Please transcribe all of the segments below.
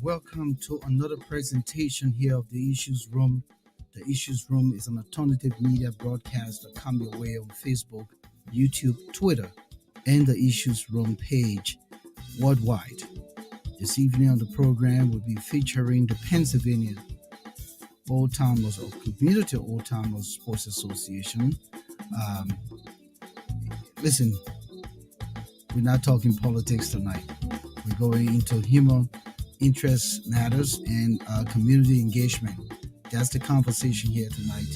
welcome to another presentation here of the Issues Room. The Issues Room is an alternative media broadcast that come your way on Facebook, YouTube, Twitter, and the Issues Room page worldwide. This evening on the program, we'll be featuring the Pennsylvania Oldtimers or Community Oldtimers Sports Association. Um, Listen, we're not talking politics tonight. We're going into human interest matters and community engagement. That's the conversation here tonight.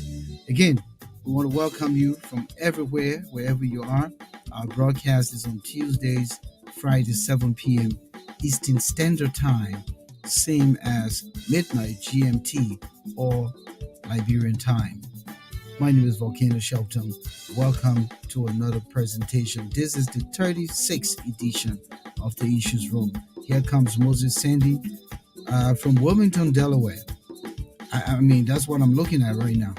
Again, we want to welcome you from everywhere, wherever you are. Our broadcast is on Tuesdays, Fridays, 7 p.m. Eastern Standard Time, same as midnight GMT or Liberian time. My name is Volcano Shelton. Welcome to another presentation. This is the 36th edition of the Issues Room. Here comes Moses Sandy from Wilmington, Delaware. I mean, that's what I'm looking at right now.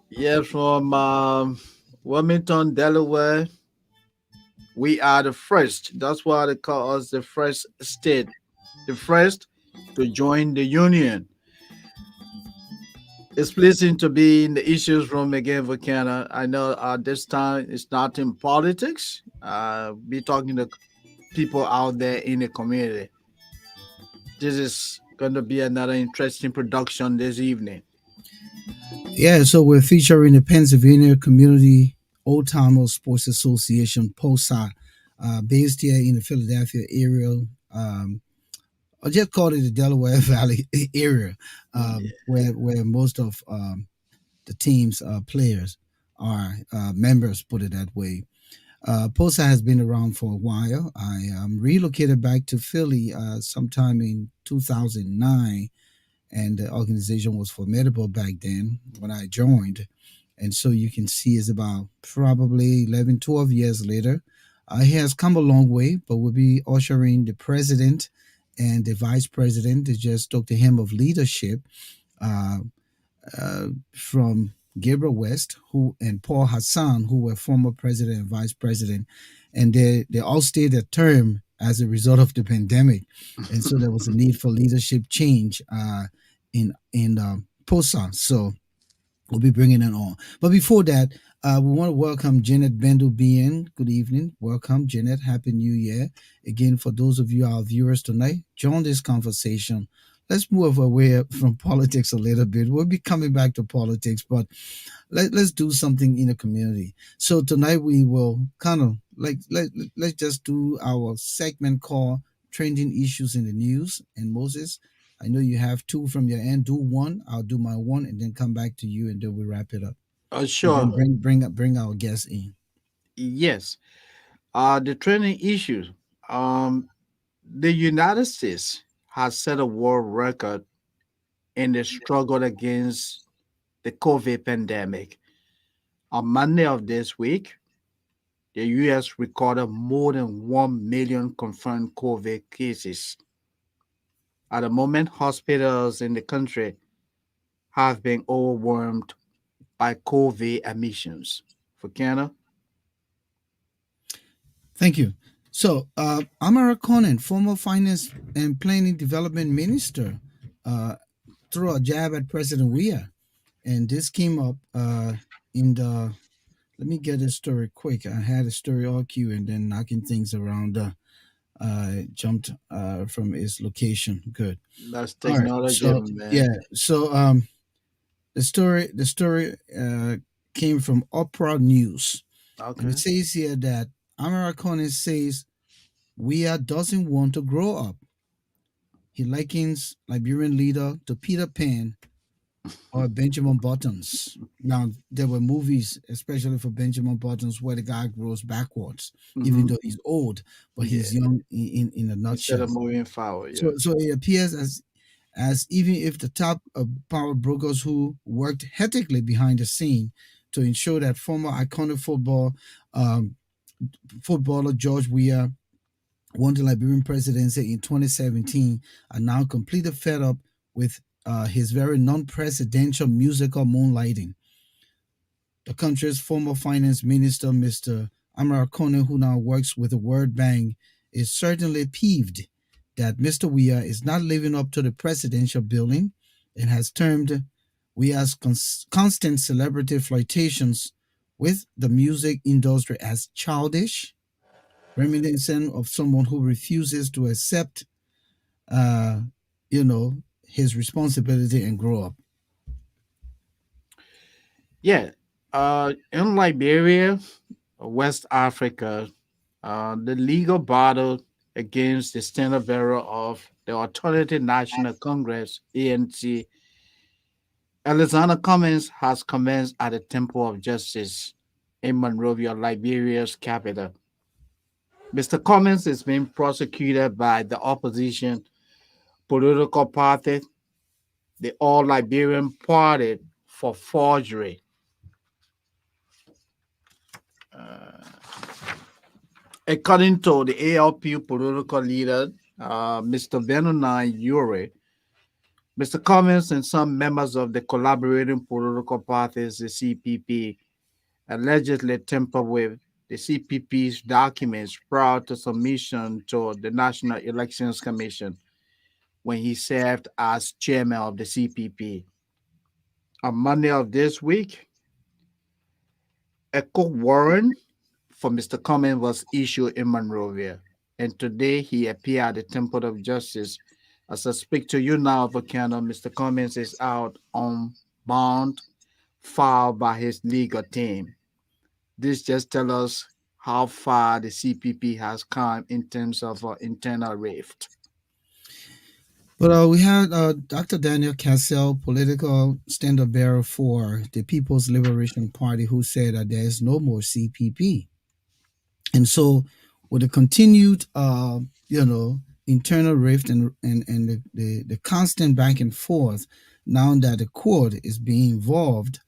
Yeah, from Wilmington, Delaware. We are the first. That's why they call us the first state, the first to join the union. It's pleasing to be in the issues room again, Volcano. I know this time it's not in politics. Be talking to people out there in the community. This is going to be another interesting production this evening. Yeah, so we're featuring the Pennsylvania Community Old Timers Sports Association, POCSA, based here in the Philadelphia area. I just call it the Delaware Valley area, where most of the team's players are members, put it that way. POSA has been around for a while. I relocated back to Philly sometime in 2009, and the organization was formidable back then when I joined. And so you can see it's about probably 11, 12 years later. It has come a long way, but we'll be ushering the president and the vice president. They just took the hymn of leadership uh, from Gabriel West, who and Paul Hassan, who were former president and vice president, and they all stayed their term as a result of the pandemic, and so there was a need for leadership change in POSA. So we'll be bringing it on. But before that, we want to welcome Janet Bendel Bien. Good evening. Welcome, Janet. Happy New Year. Again, for those of you, our viewers tonight, join this conversation. Let's move away from politics a little bit. We'll be coming back to politics, but let's do something in the community. So tonight we will kind of let's just do our segment called Trending Issues in the News. And Moses, I know you have two from your end. Do one. I'll do my one, and then come back to you, and then we wrap it up. And Sure. then bring our guests in. Yes. The training issues. Um, the United States has set a world record in the struggle against the COVID pandemic. On Monday of this week, the US recorded more than 1 million confirmed COVID cases. At the moment, hospitals in the country have been overwhelmed by COVID admissions. For Canada, Thank you. So, Amara Conan, former finance and planning development minister, uh, threw a jab at President Weah, and this came up in the. Let me get this story quick. I had a story all queued and then knocking things around. Jumped from its location. Good. that's All right. technology, So man. yeah. So the story came from Opera News, and it Okay. says here that Amara Conan says Weah doesn't want to grow up. He likens Liberian leader to Peter Pan or Benjamin Buttons. Now, there were movies, especially for Benjamin Buttons, where the guy grows backwards, even Hmm. though he's old, but Yeah. he's young in a Instead nutshell. of moving forward, So, yeah. so it appears as even if the top power brokers who worked hectically behind the scene to ensure that former iconic um, footballer George Weah won the Liberian presidency in 2017 are now completely fed up with his very non-presidential musical moonlighting. The country's former finance minister, Mr. Amara Kone, who now works with the World Bank, is certainly peeved that Mr. Weah is not living up to the presidential billing and has termed Weah's constant celebrity flirtations with the music industry as childish, reminiscent of someone who refuses to accept, uh, you know, his responsibility and grow up. Yeah. In Liberia, West Africa, the legal battle against the standard bearer of the Alternative National Congress (ANC), Alexander Cummings, has commenced at the Temple of Justice in Monrovia, Liberia's capital. Mr. Cummings is being prosecuted by the opposition political party, the All Liberian Party, for forgery. According to the ALP political leader, Mr. Benoni Ure, Mr. Cummings and some members of the collaborating political parties, the CPP, allegedly tampered with the CPP's documents prior to submission to the National Elections Commission when he served as chairman of the CPP. On Monday of this week, a court warrant for Mr. Cummings was issued in Monrovia, and today he appeared at the Temple of Justice. As I speak to you now, Volcano, Mr. Cummings is out on bond filed by his legal team. This just tells us how far the CPP has come in terms of internal rift. But we had Dr. Daniel Cassell, political standard bearer for the People's Liberation Party, who said that there is no more CPP. And so, with the continued, internal rift and the constant back and forth, now that the court is being involved,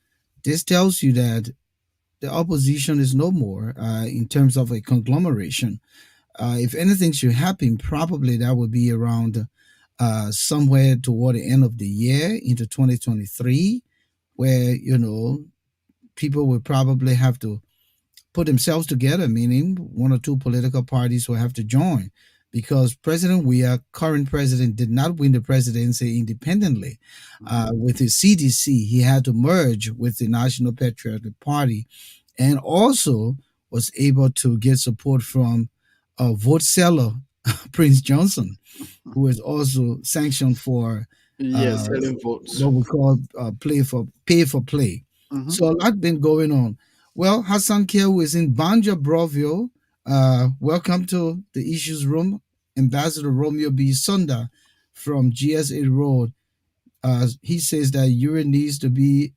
this tells you that the opposition is no more in terms of a conglomeration. If anything should happen, probably that would be around somewhere toward the end of the year into 2023, where, people would probably have to put themselves together, meaning one or two political parties will have to join. Because President Weah, current president, did not win the presidency independently. With his CDC, he had to merge with the National Patriotic Party and also was able to get support from vote seller Prince Johnson, who is also sanctioned for Yes, uh, selling votes. what we call pay for play. Mhm. So a lot been going on. Well, Hassan Kiel is in Banja Brovio. Welcome to the Issues Room, Ambassador Romeo B. Sunda from GSA Road. He says that Uri needs to be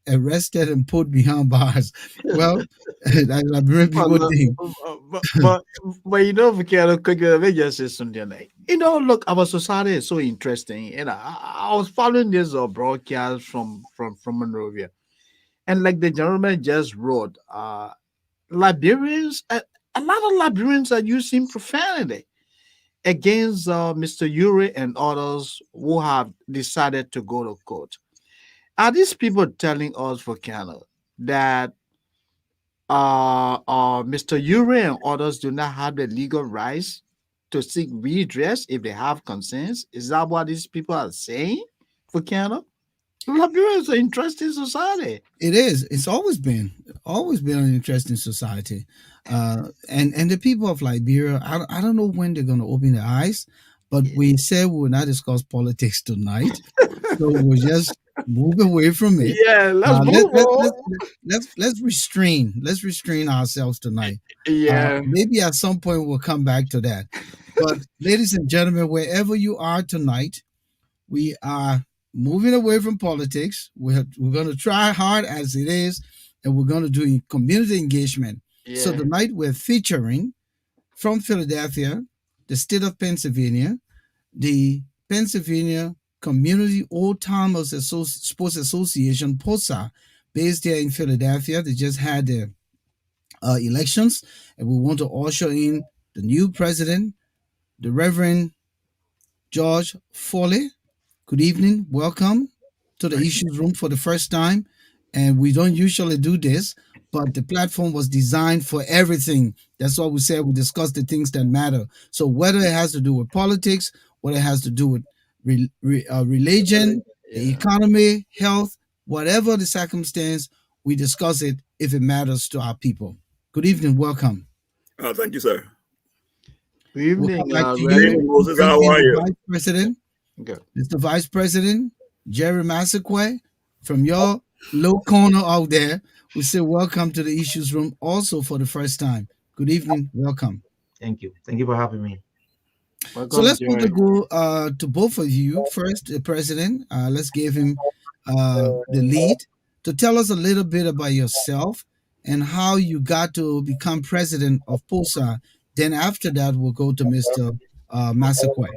arrested and put behind bars. Well, that's what Well, people think. but you know, Victor, quickly, let me just say something. Like, look, our society is so interesting. I was following this broadcast from Monrovia, and like the gentleman just wrote, Liberians, a lot of Liberians are using profanity against Mr. Uri and others who have decided to go to court. Are these people telling us, Volcano, that Mr. Uri and others do not have the legal rights to seek redress if they have concerns? Is that what these people are saying, Volcano? Liberia is an interesting society. It is. It's always been an interesting society, and the people of Liberia. I don't know when they're going to open their eyes, but we said we will not discuss politics tonight, so we'll just move away from it. Yeah, let's Let, move let, on. let, let's restrain ourselves tonight. Yeah. Maybe at some point we'll come back to that. But ladies and gentlemen, wherever you are tonight, we are moving away from politics. We're going to try hard as it is, and we're going to do community engagement. So Yeah. tonight we're featuring from Philadelphia, the state of Pennsylvania, the Pennsylvania Community Oldtimers Sports Association, POCSA, based here in Philadelphia. They just had their elections, and we want to usher in the new president, the Reverend George Foley. Good evening. Welcome to the Thank Issues Room for the first time. And we don't usually do this, but the platform was designed for everything. That's why we said we discuss the things that matter. So whether it has to do with politics, whether it has to do with religion, the Yeah. economy, health, whatever the circumstance, we discuss it if it matters to our people. Good evening, welcome. Thank you, sir. Good We'll evening, come back to Good you. Reverend. evening, We Moses. bring How in are the you? Vice President, Okay. Mr. Vice President Jerry Massaqua, from your low corner out there. We say welcome to the Issues Room also for the first time. Good evening, welcome. Thank you. Thank you for having me. So Welcome, let's want to Jerry. go to both of you first. The president, let's give him the lead to tell us a little bit about yourself and how you got to become president of POSA. Then after that, we'll go to Mr. Massaqua.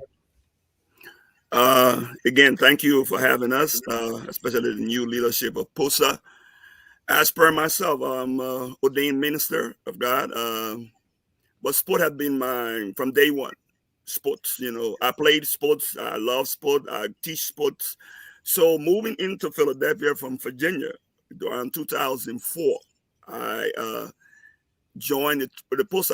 Again, thank you for having us, especially the new leadership of POSA. As per myself, I'm ordained minister of God, but sport has been mine from day one. Sports, I played sports. I love sport. I teach sports. So moving into Philadelphia from Virginia around 2004, I joined the post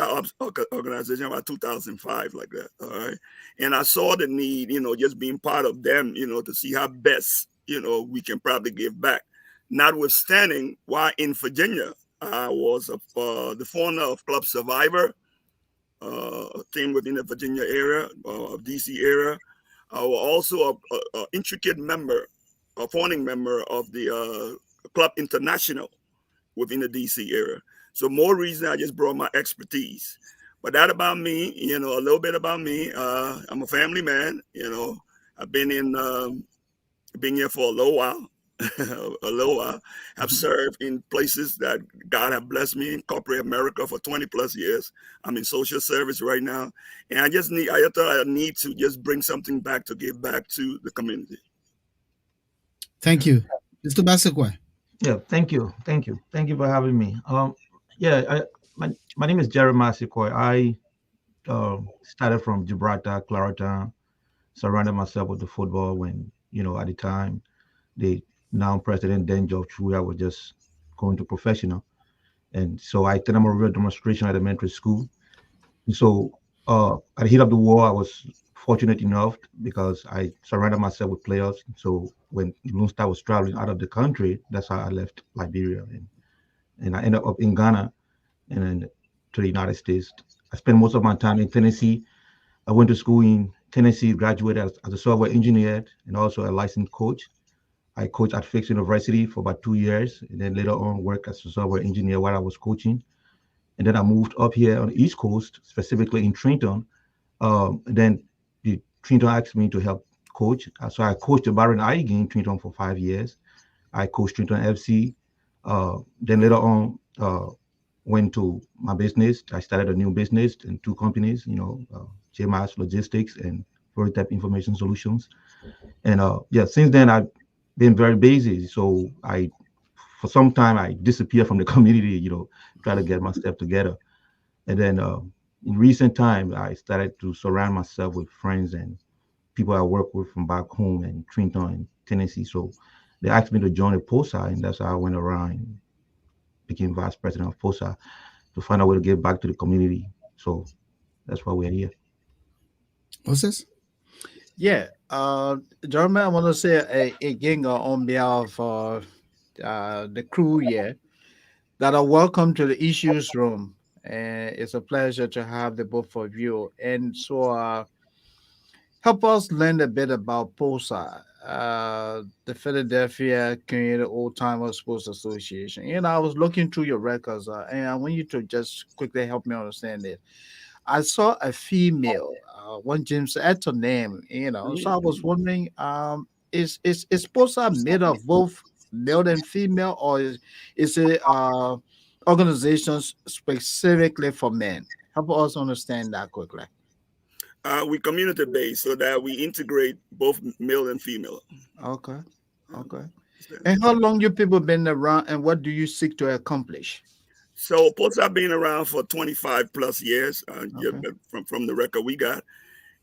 organization about 2005, like that. All right. And I saw the need, just being part of them, to see how best, we can probably give back. Notwithstanding, why in Virginia, I was the founder of Club Survivor, a team within the Virginia area, DC area. I was also a intricate member, a founding member of the Club International within the DC area. So more reason I just brought my expertise. But that about me, a little bit about me. I'm a family man. I've been here for a little while. A little while. I've served in places that God have blessed me in corporate America for 20 plus years. I'm in social service right now. And I thought I need to just bring something back to give back to the community. Thank you. Mr. Massaqua. Yeah, thank you. Thank you. Thank you for having me. Yeah, my name is Jeremiah Sequoia. I started from Gibraltar, Clarendon, surrounded myself with the football when, at the time, the now president, then George Weah, was just going to professional. And so I did a real demonstration at elementary school. And so at the heat of the war, I was fortunate enough because I surrounded myself with players. So when Lone Star was traveling out of the country, that's how I left Liberia. And I ended up in Ghana and then to the United States. I spent most of my time in Tennessee. I went to school in Tennessee, graduated as a software engineer and also a licensed coach. I coached at Fix University for about 2 years, and then later on worked as a software engineer while I was coaching. And then I moved up here on the East Coast, specifically in Trenton. Then Trenton asked me to help coach. So I coached the Baron IG in Trenton for 5 years. I coached Trenton FC. Then later on, went to my business. I started a new business and two companies, JMAS Logistics and Prototype Information Solutions. And yeah, since then I've been very busy. So for some time, I disappeared from the community, try to get myself together. And then in recent time, I started to surround myself with friends and people I work with from back home in Trenton and Tennessee. So they asked me to join the POSA, and that's how I went around and became vice president of POSA to find a way to give back to the community. So that's why we're here. What's this? Yeah. Jeremy, I want to say again on behalf of the crew here that are welcome to the Issues Room. And it's a pleasure to have the both of you. And so, help us learn a bit about POSA, the Philadelphia Community Old Timers Sports Association. I was looking through your records, and I want you to just quickly help me understand it. I saw a female, one James at her name, So I was wondering, is POSA made of both male and female, or is it organizations specifically for men? Help us understand that quickly. We community based so that we integrate both male and female. Okay. Um, Okay. And how long you people been around, and what do you seek to accomplish? So Ports have been around for 25 plus years, Okay. from the record we got.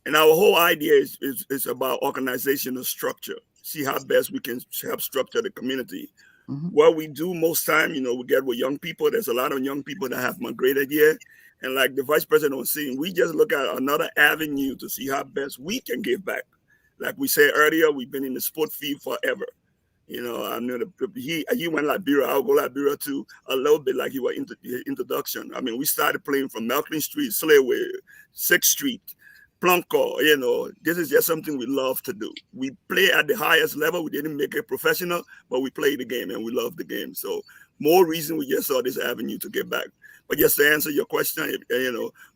And our whole idea is about organizational structure. See how best we can help structure the community. Mm-hmm. What we do most time, we get with young people. There's a lot of young people that have migrated here. And like the vice president was saying, we just look at another avenue to see how best we can give back. Like we said earlier, we've been in the sport field forever. I know he went Liberia. I'll go Liberia too, a little bit like he was introduction. I mean, we started playing from Malcolm Street, Slayway, 6th Street, Plunko. This is just something we love to do. We play at the highest level. We didn't make it professional, but we play the game and we love the game. So more reason we just saw this avenue to get back. But just to answer your question,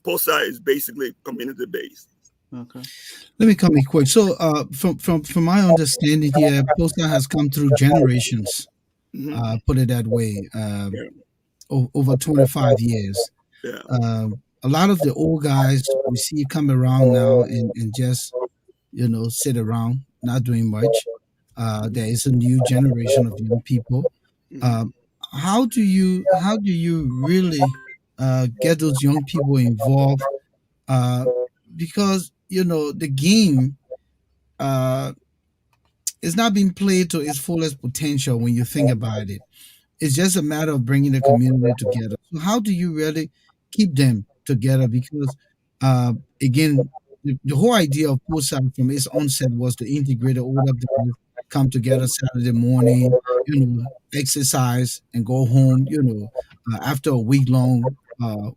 POCSA is basically community based. Okay. Let me come in quick. So, from my understanding here, POCSA has come through generations. Hmm. Put it that way. Yeah, Over 25 years. yeah. A lot of the old guys we see come around now and just sit around, not doing much. There is a new generation of young people. Hmm. Um, how do you really get those young people involved? Uh, because the game uh, is not being played to its fullest potential when you think about it. It's just a matter of bringing the community together. So how do you really keep them together? Because uh, again, the whole idea of Poolside from its onset was to integrate the older guys, come together Saturday morning, exercise and go home, after a week long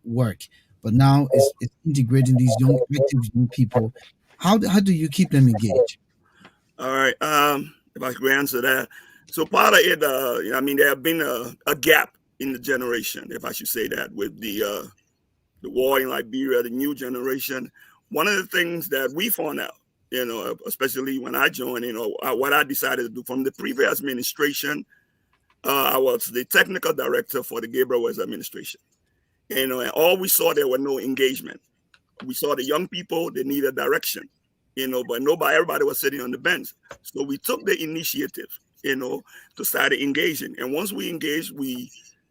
work. But now it's integrating these young, active young people. How do you keep them engaged? All right. If I could answer that. So part of it, I mean, there have been a gap in the generation, if I should say that, with the war in Liberia, the new generation. One of the things that we found out, especially when I joined, what I decided to do from the previous administration, I was the technical director for the Gabriel West administration. And all we saw, there was no engagement. We saw the young people, they needed direction, but everybody was sitting on the bench. So we took the initiative, to start engaging. And once we engaged, we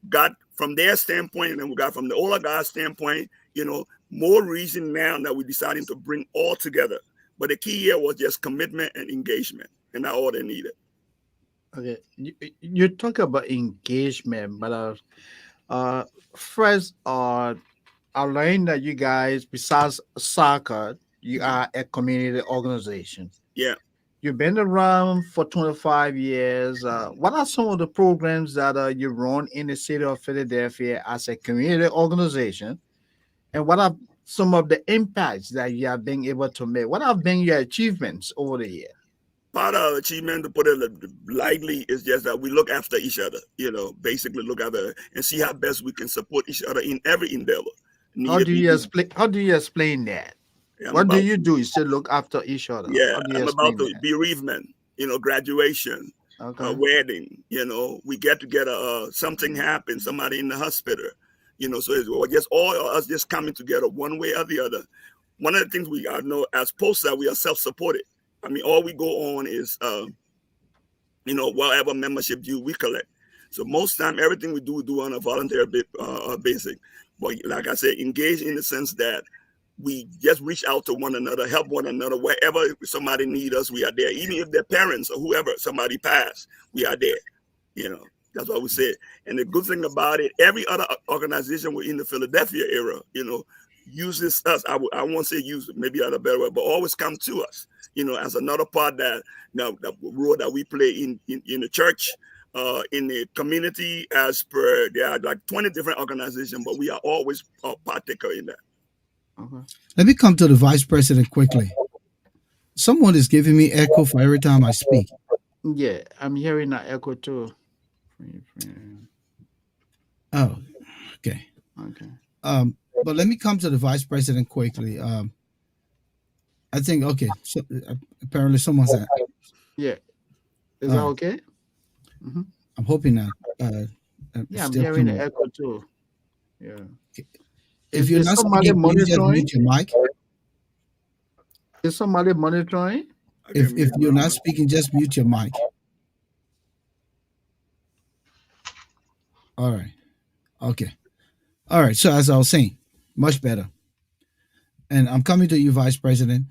got from their standpoint, and then we got from the older guys' standpoint, more reason now that we're deciding to bring all together. But the key here was just commitment and engagement, and that's all they needed. Okay. You talk about engagement, but first, I learned that you guys, besides soccer, you Mhm. are a community organization. Yeah. You've been around for 25 years. What are some of the programs that you run in the city of Philadelphia as a community organization? And what are some of the impacts that you have been able to make? What have been your achievements over the year? Part of achievement, to put it lightly, is just that we look after each other, basically look after and see how best we can support each other in every endeavor. How Needed do you meeting. explain? How do you explain that? I'm What do about you do? You still look after each other. Yeah, How do you I'm about explain to that? bereavement, graduation, Okay. wedding, we get together, something happens, somebody in the hospital, so it's just all of us just coming together one way or the other. One of the things we know as POCSA, we are self-supported. I mean, all we go on is, whatever membership due we collect. So most time, everything we do on a volunteer basic. But like I said, engage in the sense that we just reach out to one another, help one another wherever somebody need us. We are there, even if their parents or whoever somebody passed, we are there. That's what we said. And the good thing about it, every other organization within the Philadelphia area, uses us. I won't say use it, maybe out a better way, but always come to us. As another part that the role that we play in the church, in the community. As per, there are like 20 different organizations, but we are always a partaker in that. Okay. Let me come to the vice president quickly. Someone is giving me echo for every time I speak. Yeah, I'm hearing that echo too. Oh, okay. Okay. But let me come to the vice president quickly. I think okay. So apparently someone's at. Yeah. Is All that right. okay? Hmm. I'm hoping that Yeah, it's I'm still hearing the coming. echo too. Yeah. If you're Is not somebody speaking, can you just monitoring? mute your mic? Is somebody monitoring? I If can if mute you're not my speaking, just mute your mic. All right. Okay. All right. So as I was saying, much better. And I'm coming to you, Vice President.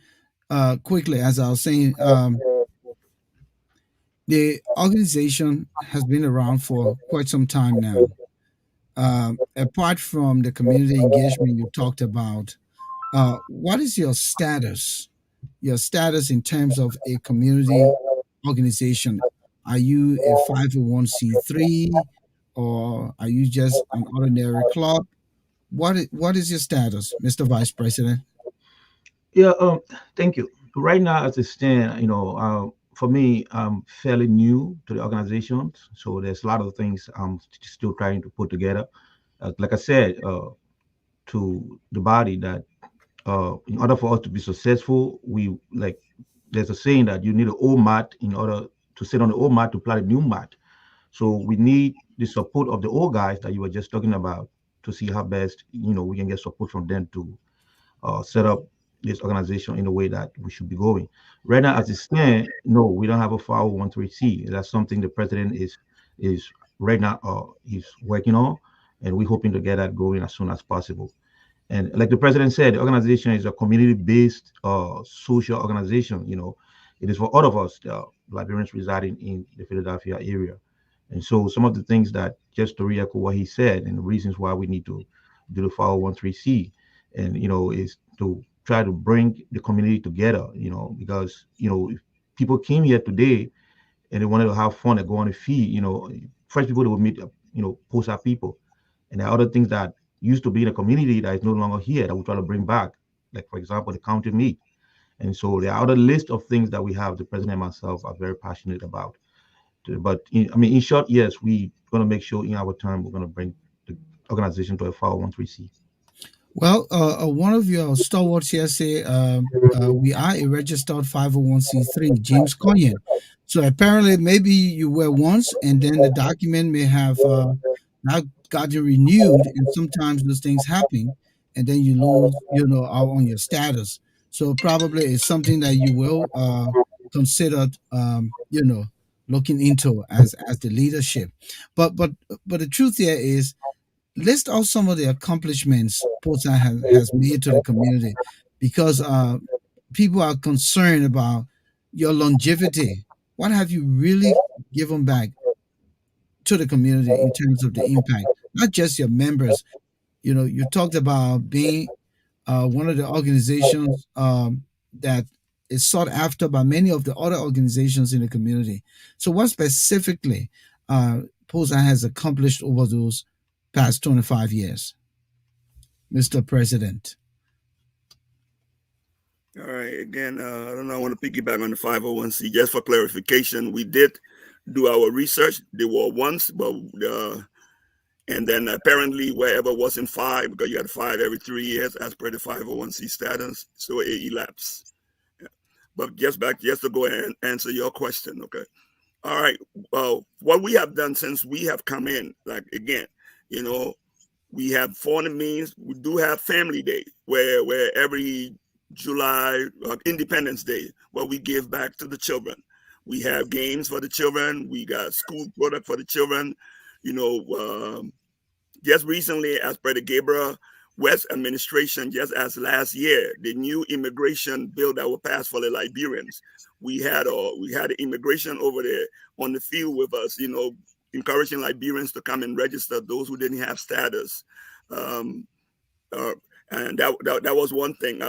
Quickly, as I was saying, The organization has been around for quite some time now. Apart from the community engagement you talked about, what is your status? Your status in terms of a community organization? Are you a 501c3 or are you just an ordinary club? What is your status, Mr. Vice President? Yeah, thank you. Right now, as it stands, for me, I'm fairly new to the organization, so there's a lot of things I'm still trying to put together. Like I said, to the body that in order for us to be successful, we like there's a saying that you need an old mat in order to sit on the old mat to plant a new mat. So we need the support of the old guys that you were just talking about to see how best we can get support from them to set up this organization in a way that we should be going. Right now, as it stands, no, we don't have a 501c. That's something the president is right now he's working on, and we're hoping to get that going as soon as possible. And like the president said, the organization is a community-based social organization. It is for all of us, Liberians residing in the Philadelphia area. And so some of the things that, just to re-echo what he said, and the reasons why we need to do the 501c, and is to try to bring the community together. Because if people came here today and they wanted to have fun and go on a fee, first people they would meet, POCSA people, and there are other things that used to be in a community that is no longer here that we try to bring back, like for example the county meet. And so there are other list of things that we have. The president and myself are very passionate about. But in short, yes, we're going to make sure in our time we're going to bring the organization to a 501c. Well, one of your stalwarts here say we are a registered 501c3, James Conyon. So apparently, maybe you were once, and then the document may have not gotten renewed, and sometimes those things happen, and then you lose, out on your status. So probably it's something that you will consider, looking into as the leadership. But the truth here is list out some of the accomplishments Portside has made to the community because people are concerned about your longevity. What have you really given back to the community in terms of the impact? Not just your members. You talked about being one of the organizations that is sought after by many of the other organizations in the community. So, what specifically Portside has accomplished over those past 25 years, Mr. President? All right. Again, I don't know. I want to piggyback on the 501c. Just for clarification, we did do our research. There were once, but and then apparently wherever wasn't five, because you got five every 3 years as per the 501c status, so it elapsed. Yeah. But just to go ahead and answer your question, okay? All right. Well, what we have done since we have come in, like again, you know, we have foreign means. We do have Family Day, where every July, Independence Day, where we give back to the children. We have games for the children. We got school product for the children. You know, just recently, as per the Gabriel West administration, just as last year, the new immigration bill that was passed for the Liberians, we had the immigration over there on the field with us, encouraging Liberians to come and register those who didn't have status. Um, uh, and that was one thing.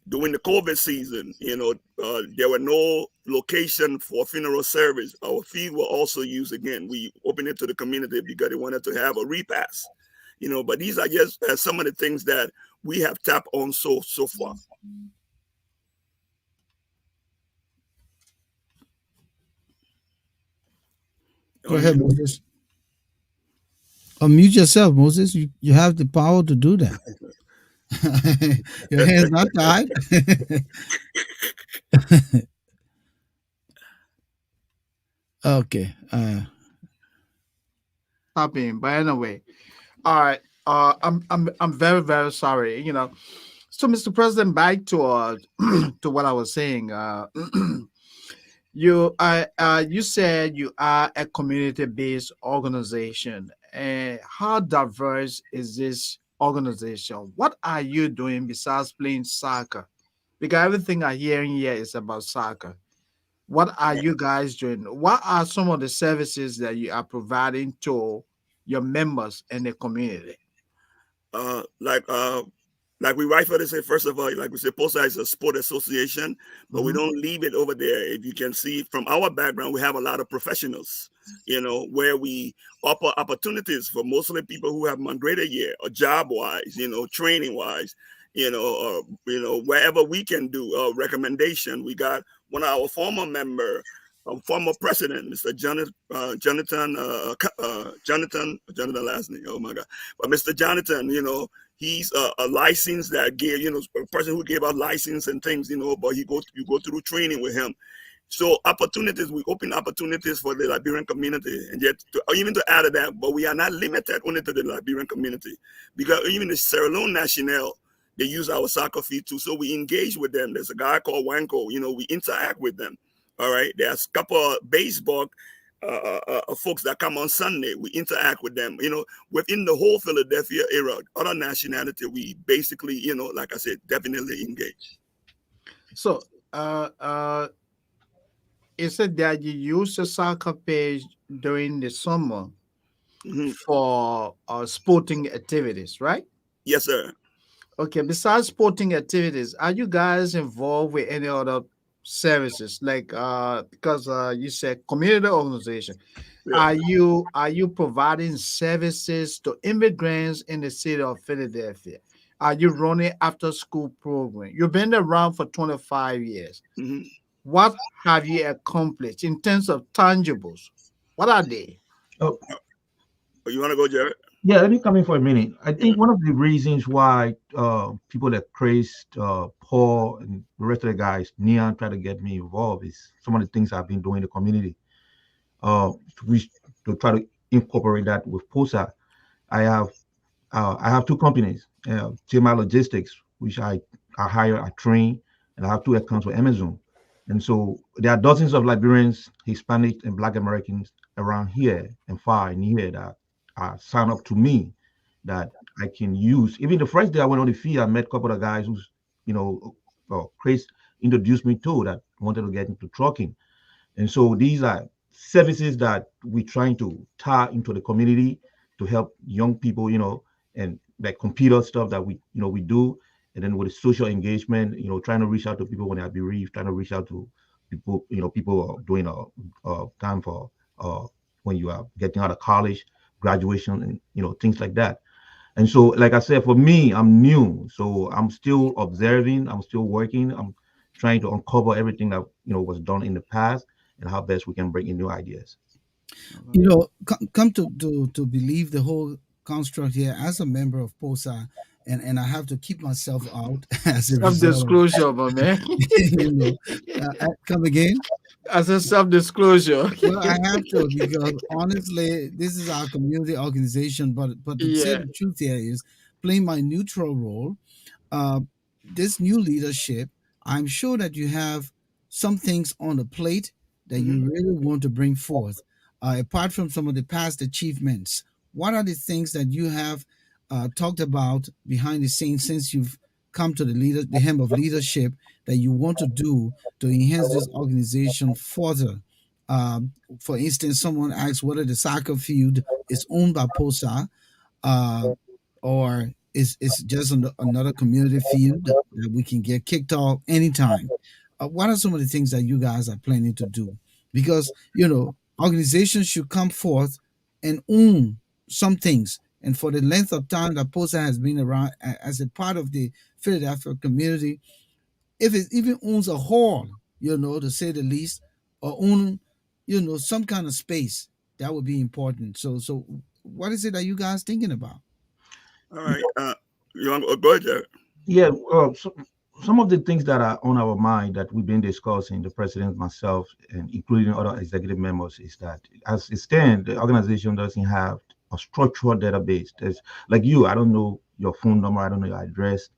During the COVID season, there were no location for funeral service. Our field were also used again. We opened it to the community because they wanted to have a repass. But these are just some of the things that we have tapped on so far. Go ahead, Moses. Unmute yourself, Moses. You have the power to do that. Your hands not tied. Okay. Stopping. But anyway, all right. I'm very very sorry. So Mr. President, back to to what I was saying. You said you are a community based organization. And how diverse is this organization? What are you doing besides playing soccer? Because everything I'm hearing here is about soccer. What are you guys doing? What are some of the services that you are providing to your members in the community? uh, like uh, like we rightfully say, first of all, like we say, POCSA is a sport association, but we Mhm. don't leave it over there. If you can see from our background, we have a lot of professionals, where we offer opportunities for mostly people who have migrated here, or job wise, training wise, wherever we can do a recommendation. We got one of our former member, former president, Mr. Jonathan last name. Oh my God. But Mr. Jonathan, he's a license that gave, a person who gave out license and things, but you go through training with him. So opportunities, we open opportunities for the Liberian community, and yet even to add to that, but we are not limited only to the Liberian community, because even the Sierra Leone National, they use our soccer feed too. So we engage with them. There's a guy called Wanko, we interact with them. All right. There's a couple of baseball folks that come on Sunday. We interact with them. Within the whole Philadelphia area, other nationality, we basically, like I said, definitely engage. So, is it that you use the soccer page during the summer Hmm. for sporting activities, right? Yes, sir. Okay, besides sporting activities, are you guys involved with any other services like because you said community organization? Yeah. Are you providing services to immigrants in the city of Philadelphia? Are you running after school program? You've been around for 25 years. Hmm. What have you accomplished in terms of tangibles? What are they? Oh, Oh, you want to go, Jared? yeah, let me come in for a minute. I Yeah. think one of the reasons why people that praised Paul and the rest of the guys, Neon, try to get me involved is some of the things I've been doing in the community. Uh, we to try to incorporate that with POSA. I have I have two companies, TMI Logistics, which I hire, I train, and I have two accounts with Amazon. And so there are dozens of Liberians, Hispanic, and Black Americans around here and far and near that sign up to me that I can use. Even the first day I went on the field, I met a couple of guys who's, Chris introduced me to that wanted to get into trucking. And so these are services that we're trying to tie into the community to help young people, and like computer stuff that we do. And then with the social engagement, trying to reach out to people when they are bereaved, trying to reach out to people, people doing a time for when you are getting out of college, graduation, and things like that. And so, like I said, for me, I'm new, so I'm still observing, I'm still working, I'm trying to uncover everything that was done in the past and how best we can bring in new ideas. Come to believe the whole construct here as a member of POSA, and I have to keep myself out as a Self result of disclosure, my man. come again. As a self disclosure. Well, I have to, because honestly, this is our community organization. But to say Yeah. the truth here is playing my neutral role. uh, this new leadership, I'm sure that you have some things on the plate that Hmm. you really want to bring forth. Apart from some of the past achievements, what are the things that you have talked about behind the scenes since you've come to the helm of leadership, that you want to do to enhance this organization further? For instance, someone asks whether the soccer field is owned by POSA, uh, or it's just another community field that we can get kicked off anytime. What are some of the things that you guys are planning to do? Because organizations should come forth and own some things. And for the length of time that POSA has been around as a part of the Philadelphia community, if it even owns a hall, to say the least, or own, some kind of space, that would be important. So what is it that you guys thinking about? All right. You want to go ahead, Jared? Yeah, so some of the things that are on our mind that we've been discussing, the president, myself, and including other executive members, is that as it stands, the organization doesn't have a structured database. There's like you, I don't know your phone number, I don't know your address,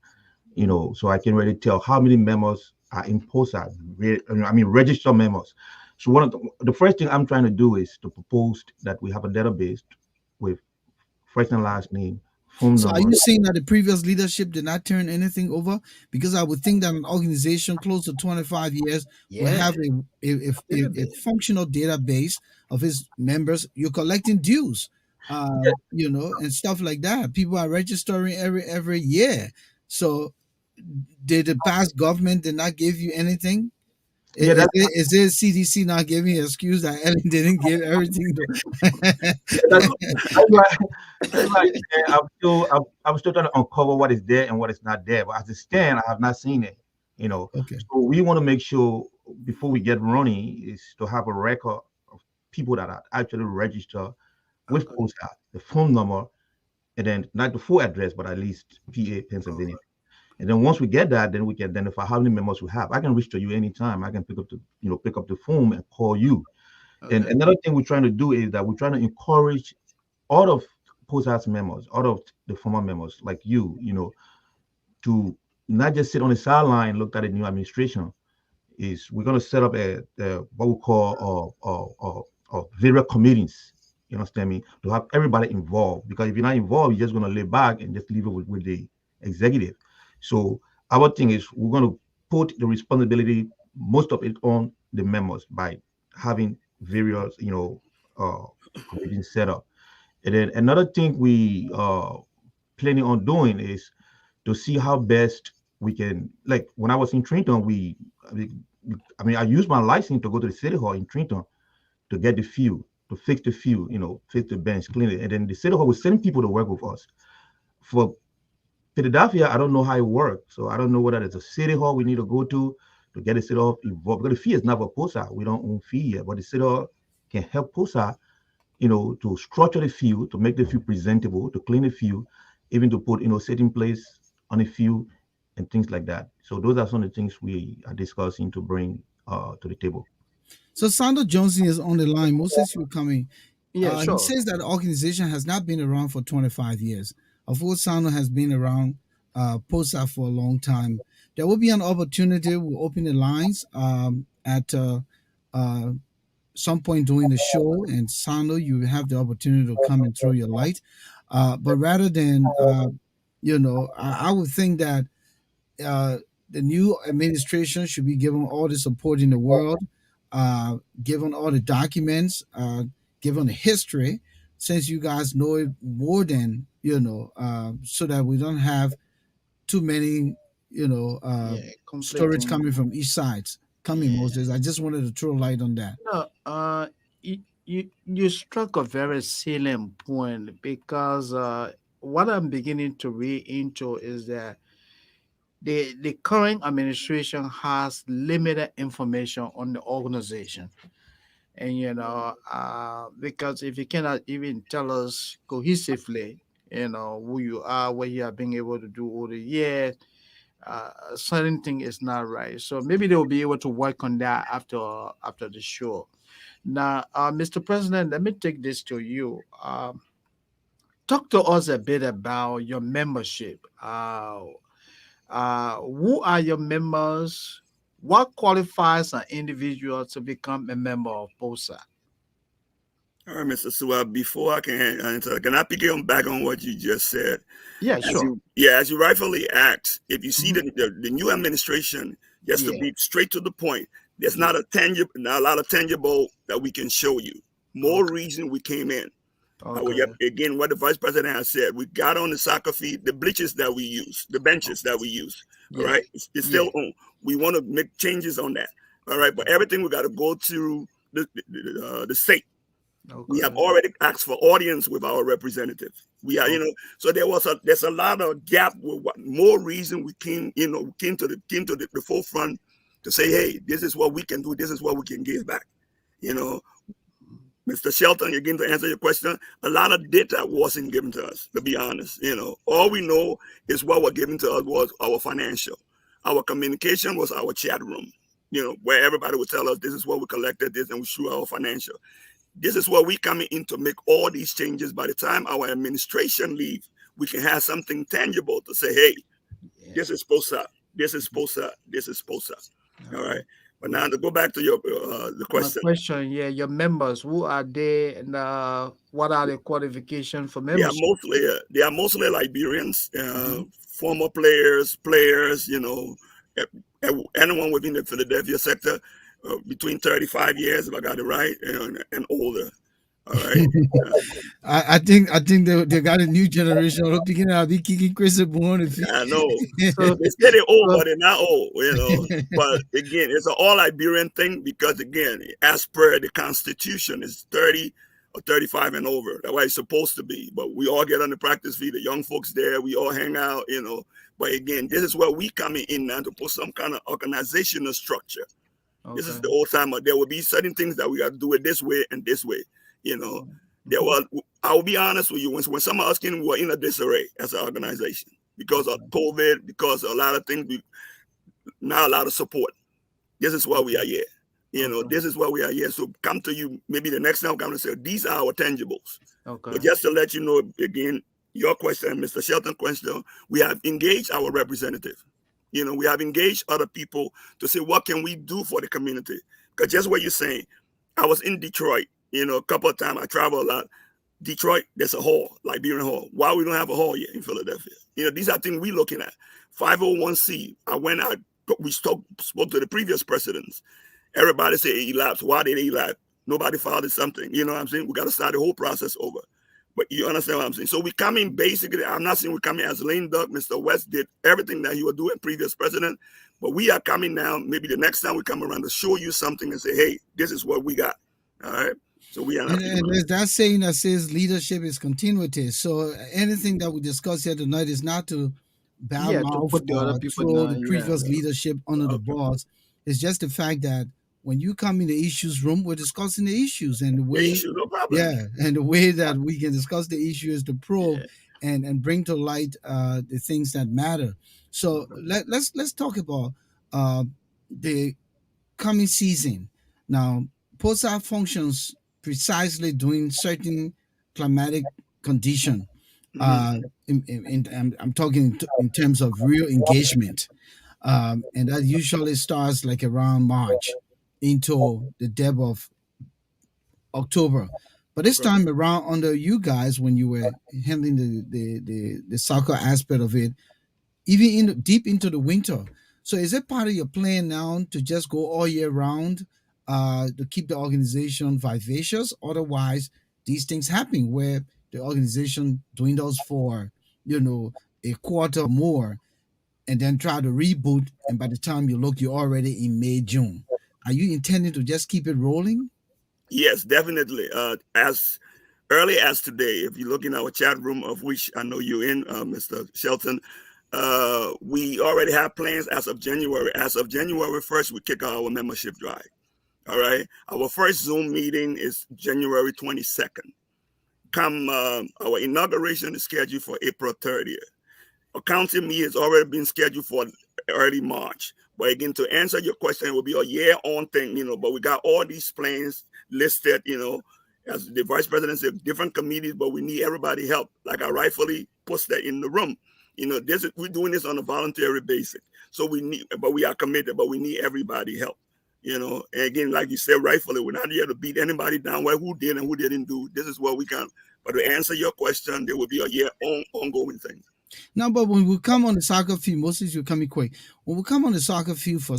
so I can really tell how many members are in POSA, registered members. So one of the first thing I'm trying to do is to propose that we have a database with first and last name, phone So are number. you saying that the previous leadership did not turn anything over? Because I would think that an organization close to 25 years will Yeah, have a database. functional database of its members. You're collecting dues, and stuff like that. People are registering every year. So did the past government did not give you anything? Yeah, that's Is it CDC not giving you an excuse that Ellen didn't give everything that's, to? that's why that's why I'm still trying to uncover what is there and what is not there. But as it stands, I have not seen it. You know, Okay. so we want to make sure before we get running is to have a record of people that are actually registered with Okay, POSA, the phone number, and then not the full address, but at least PA, Pennsylvania. okay, And then once we get that, then we can identify how many members we have. I can reach to you anytime. I can pick up the phone and call you. And okay. another thing we're trying to do is that we're trying to encourage all of POSA's members, all of the former members like you, to not just sit on the sideline and look at the new administration. Is we're going to set up a what we call various committees. You understand me? To have everybody involved, because if you're not involved, you're just going to lay back and just leave it with the executive. So our thing is we're going to put the responsibility, most of it, on the members by having various uh, committees set up. And then another thing we planning on doing is to see how best we can. Like when I was in Trenton, I used my license to go to the city hall in Trenton to get the fuel, to fix the fuel, fix the bench, clean it, and then the city hall was sending people to work with us. For Philadelphia, I don't know how it works, so I don't know whether it's a city hall we need to go to get the city hall involved. Because the fee is not for POSA, we don't own fee yet, but the city hall can help POSA, to structure the field, to make the field presentable, to clean the field, even to put, certain place on the field and things like that. So those are some of the things we are discussing to bring to the table. So Sandra Johnson is on the line. Moses, you coming. Yeah, He sure. says that the organization has not been around for 25 years. Of course, Sandra has been around POSA for a long time. There will be an opportunity. We'll open the lines at uh, some point during the show, and Sandra, you will have the opportunity to come and throw your light. But rather than, I would think that uh, the new administration should be given all the support in the world, given all the documents, given the history, since you guys know it more than so that we don't have too many, Yeah, storage conflicting. coming from each side. Coming, Yeah. Moses. I just wanted to throw light on that. No, you struck a very salient point because what I'm beginning to read into is that the current administration has limited information on the organization. And because if you cannot even tell us cohesively, who you are, what you have been able to do over the years, certain thing is not right. So maybe they'll be able to work on that after the show. Now, Mr. President, let me take this to you. Talk to us a bit about your membership. Who are your members? What qualifies an individual to become a member of POSA? All right, Mr. Sewell, before I can answer, can I pick on back on what you just said? Yeah, As sure. you rightfully asked, if you see Hmm. the new administration, just to Yeah, be straight to the point, there's yeah. not a lot of tangible that we can show you. More Okay, reason we came in. Yep, okay. again, what the vice president has said, we got on the soccer field, the bleachers that we use, the Oh, benches that we use. All yeah, right, it's yeah. still on. We want to make changes on that. All right, but everything we got to go through the state. We have Okay, already asked for audience with our representative. We are, okay. so there's a lot of gap with what more reason we came, came to the forefront to say, hey, this is what we can do, this is what we can give back. You know, Mr. Shelton, again, to answer your question, a lot of data wasn't given to us, to be honest. All we know is what was given to us was our financial. Our communication was our chat room, where everybody would tell us this is what we collected, this, and we show our financial. This is where we coming in to make all these changes. By the time our administration leave, we can have something tangible to say, hey, Yeah. this is POSA, this is POSA, this is POSA. All Okay. right. But now to go back to your the My question, question, yeah, your members, who are they, and what are the qualifications for membership? they are mostly Liberians, Mm-hmm. former players, anyone within the Philadelphia sector, between 35 years, if I got it right, and older. All right. I think they got a new generation. I'm beginning to be kicking Chris born if I know. So, They say they're old, so but they're not old. But again, it's an all Liberian thing because, again, as per the Constitution, it's 30 or 35 and over. That's why it's supposed to be. But we all get on the practice field, the young folks there, we all hang out. But again, this is where we come in now to put some kind of organizational structure. This is okay. the old timer. There will be certain things that we got to do it this way and this way. You know, there Mhm. was. I will be honest with you. When some of us came, we were in a disarray as an organization because of COVID, because of a lot of things. We not a lot of support. This is why we are here. Okay. This is why we are here. So come to you. Maybe the next time I'm going to say these are our tangibles. Okay. But just to let you know again, your question, Mr. Shelton question, we have engaged our representative. We have engaged other people to say, what can we do for the community? Because just what you're saying, I was in Detroit, a couple of times. I travel a lot. Detroit, there's a hall, Liberian Hall. Why we don't have a hall here in Philadelphia? These are things we're looking at. 501c. We spoke to the previous presidents. Everybody said it elapsed. Why did it elapse? Nobody filed something. You know what I'm saying? We got to start the whole process over. But you understand what I'm saying? So we come in basically, I'm not saying we're coming as lame duck. Mr. West did everything that he would do in previous president. But we are coming now, maybe the next time we come around to show you something and say, hey, this is what we got. All right. So we are not And there's that saying that says leadership is continuity. So anything that we discuss here tonight is not to Yeah, to badmouth put the other or people throw the down. Yeah. previous leadership under the okay. bus. It's just the fact that when you come in the issues room, we're discussing the issues and the The way, issue, no problem. yeah, and the way that we can discuss the issue is to probe Yeah. and bring to light the things that matter. So Okay. let's talk about uh, the coming season. Now, POCSA functions precisely during certain climatic condition. Hmm. I'm talking in terms of real engagement, and that usually starts like around March into the depth of October. But this Okay. time around, under you guys, when you were handling the soccer aspect of it, even deep into the winter. So is it part of your plan now to just go all year round to keep the organization vivacious? Otherwise, these things happen where the organization dwindles for you know a quarter or more, and then try to reboot, and by the time you look, you're already in May, June. Are you intending to just keep it rolling? Yes, definitely. As early as today, if you look in our chat room, of which I know you're in, Mr. Shelton, we already have plans as of January. As of January 1st, we kick off our membership drive. All right. Our first Zoom meeting is January 22nd. Come, our inauguration is scheduled for April 30th. A council meeting has already been scheduled for early March. But again, to answer your question, it will be a year-on thing, but we got all these plans listed, as the vice president said, different committees, but we need everybody help. Like I rightfully posted in the room. We're doing this on a voluntary basis. So we are committed, but we need everybody help. And again, like you said, rightfully, we're not here to beat anybody down. Well, who did and who didn't do. This is what we can. But to answer your question, there will be a ongoing thing. No, but when we come on the soccer field, mostly you coming quick. When we come on the soccer field for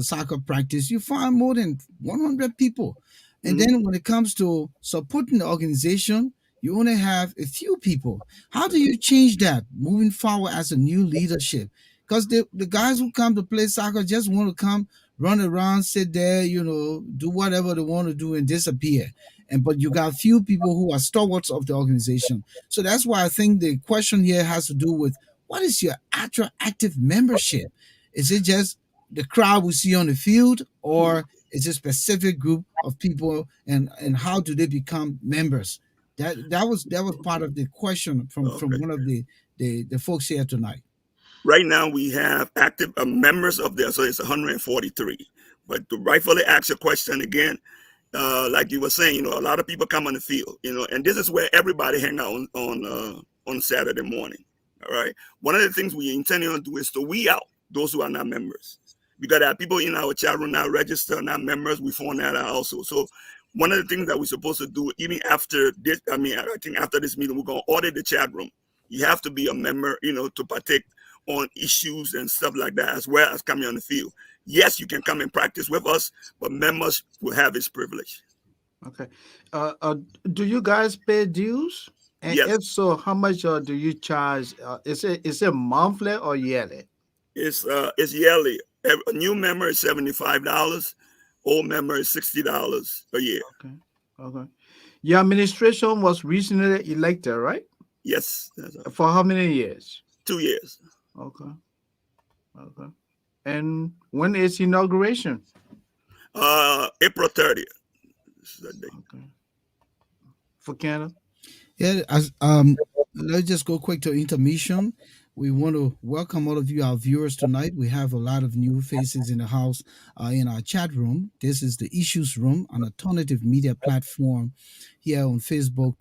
soccer practice, you find more than 100 people, and Mm-hmm. then when it comes to supporting the organization, you only have a few people. How do you change that moving forward as a new leadership? Because the guys who come to play soccer just want to come, run around, sit there, do whatever they want to do and disappear. And but you got few people who are stalwarts of the organization. So that's why I think the question here has to do with what is your actual active membership? Is it just the crowd we see on the field, or is it a specific group of people, and how do they become members? That was part of the question from Okay. one of the folks here tonight. Right now, we have active members of there, so it's 143. But to rightfully ask your question again, like you were saying, a lot of people come on the field, and this is where everybody hang out on Saturday morning. All right. One of the things we intend on do is to weed out those who are not members. We got our people in our chat room now registered, not members. We found that out also. So one of the things that we're supposed to do, even after this, I think after this meeting, we're gonna audit the chat room. You have to be a member, to partake on issues and stuff like that, as well as coming on the field. Yes, you can come and practice with us, but members will have this privilege. Okay. Uh, uh, do you guys pay dues? And Yes, if so, how much do you charge? Is it monthly or yearly? it's yearly. A new member is $75. Old member is $60 a year. Okay. Okay. Your administration was recently elected, right? Yes, that's For how many years? 2 years. Okay. Okay. And when is inauguration? April 30th. This is that day. Okay. For Canada? Yeah, let's just go quick to intermission. We want to welcome all of you, our viewers tonight. We have a lot of new faces in the house, in our chat room. This is the Issues Room, an alternative media platform here on Facebook,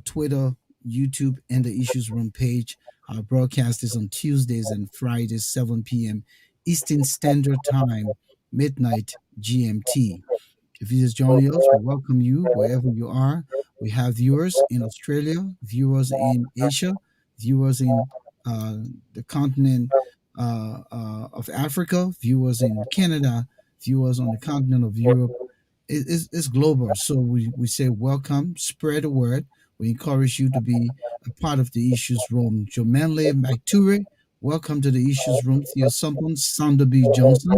Twitter, YouTube, and the Issues Room page. Our broadcast is on Tuesdays and Fridays, 7 p.m. Eastern Standard Time, midnight GMT. If you just joining us, we welcome you wherever you are. We have viewers in Australia, viewers in Asia, viewers in uh, the continent of Africa, viewers in Canada, viewers on the continent of Europe. It's global. So we say welcome, spread the word. We encourage you to be a part of the Issues Room. Jomanle Macture, welcome to the Issues Room. Theo Sumpon, Sandra B. Johnson.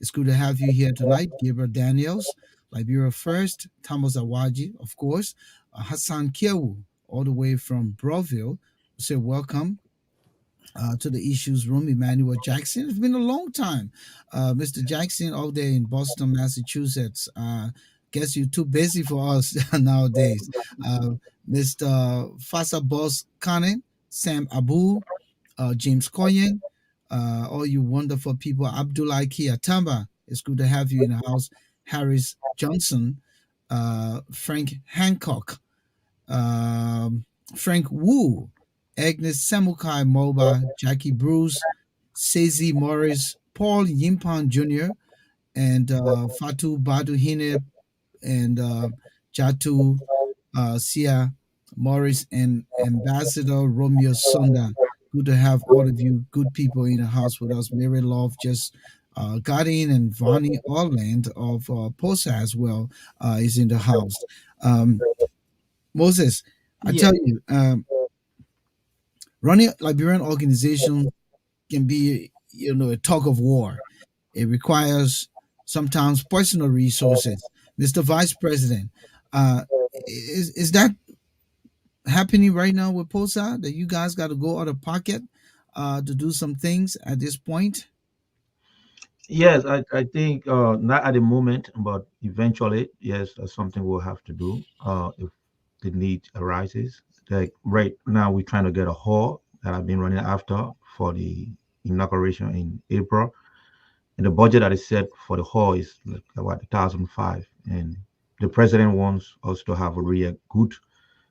It's good to have you here tonight. Gabriel Daniels, Liberia First, Thomas Awaji, of course, Hassan Kiewu, all the way from Broville. We say welcome to the Issues Room, Emmanuel Jackson. It's been a long time. Mr. Jackson, all day in Boston, Massachusetts. Guess you're too busy for us nowadays. Uh, Mr. Fasa Boss Kane, Sam Abu, James Koyen, all you wonderful people. Abdullah Kiatamba, it's good to have you in the house. Harris Johnson, Frank Hancock, um, Frank Wu, Agnes Samukai Moba, Jackie Bruce, Sezi Morris, Paul Yimpan Jr., and Fatu Badu Hine, and Jatu Sia Morris, and Ambassador Romeo Sonda. Good to have all of you good people in the house with us. Mary Love just got in, and Vonnie Orland of POCSA as well is in the house. Um, Moses, I Yeah. tell you, running a Liberian organization can be, a tug of war. It requires sometimes personal resources. Mr. Vice President, uh, is that happening right now with POSA that you guys got to go out of pocket to do some things at this point? Yes, I think not at the moment, but eventually, yes, that's something we'll have to do if the need arises. Like right now, we're trying to get a hall that I've been running after for the inauguration in April, and the budget that is set for the hall is like about 1,005, and the president wants us to have a really good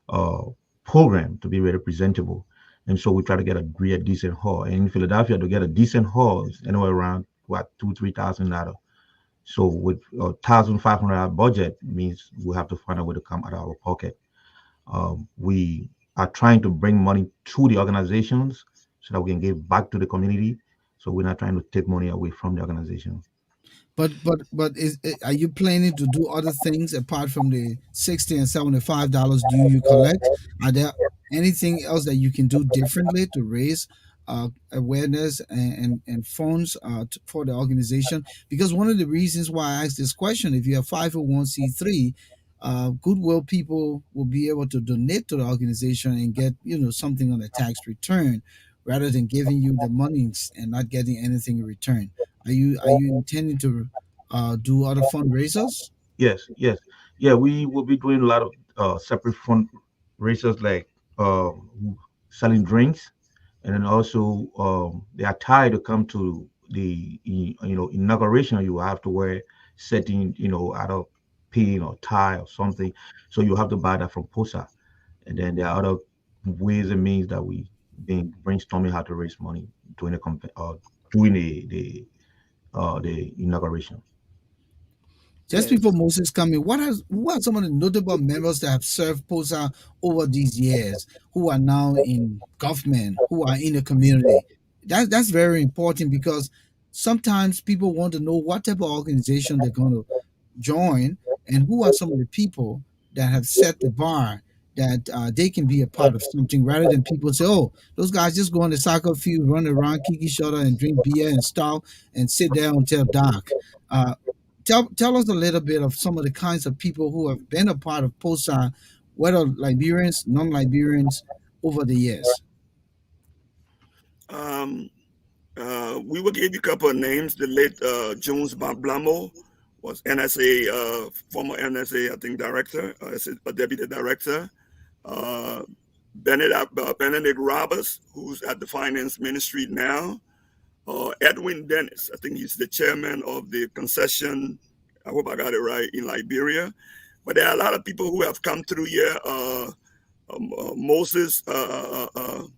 uh, program to be very presentable. And so we try to get a real decent hall. And in Philadelphia, to get a decent hall is anywhere around what 2-3 thousand dollars. So with a $1,500 budget means we have to find a way to come out of our pocket. We are trying to bring money to the organizations so that we can give back to the community. So we're not trying to take money away from the organization. But are you planning to do other things apart from the $60 and $75 due you collect? Are there anything else that you can do differently to raise awareness and funds for the organization? Because one of the reasons why I asked this question, if you have 501c3, goodwill people will be able to donate to the organization and get something on the tax return, rather than giving you the money and not getting anything in return. Are you intending to do other fundraisers? Yes, yes. Yeah, we will be doing a lot of separate fundraisers like uh, selling drinks, and then also the attire to come to the inauguration. You have to wear certain out of pin or tie or something, so you have to buy that from POSA. And then there are other ways and means that we been brainstorming how to raise money during the doing the the inauguration. Just Yes. before Moses coming, who are some of the notable members that have served POSA over these years, who are now in government, who are in the community? That's very important because sometimes people want to know what type of organization they're going to join and who are some of the people that have set the bar that they can be a part of something rather than people say, oh, those guys just go on the soccer field, run around, kick each other, and drink beer and stuff and sit there until dark. Uh, tell us a little bit of some of the kinds of people who have been a part of POSA, whether Liberians, non-Liberians, over the years. Um, we will give you a couple of names. The late Jones Blamo was NSA, former NSA, I think, director, a deputy director. Uh, Benedict Roberts, who's at the finance ministry now. Edwin Dennis, I think he's the chairman of the concession. I hope I got it right, in Liberia. But there are a lot of people who have come through here. Moses, the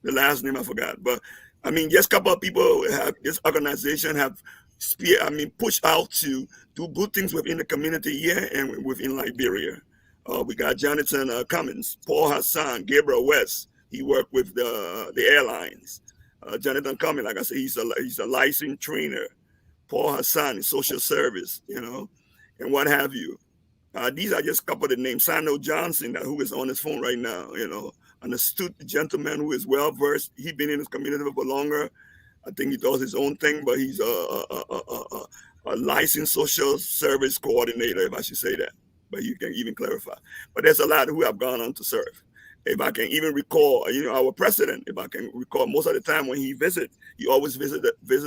last name I forgot, but I mean, just a couple of people have this organization have pushed out to do good things within the community here and within Liberia. We got Jonathan Cummins, Paul Hassan, Gabriel West. He worked with the airlines. Jonathan Cummins, like I said, he's a licensed trainer. Paul Hassan is social service, and what have you. These are just a couple of the names. Sano Johnson, who is on his phone right now, an astute gentleman who is well versed. He's been in his community for longer. I think he does his own thing, but he's a licensed social service coordinator, if I should say that. But you can even clarify. But there's a lot who have gone on to serve. If I can even recall, our president, if I can recall, most of the time when he always visit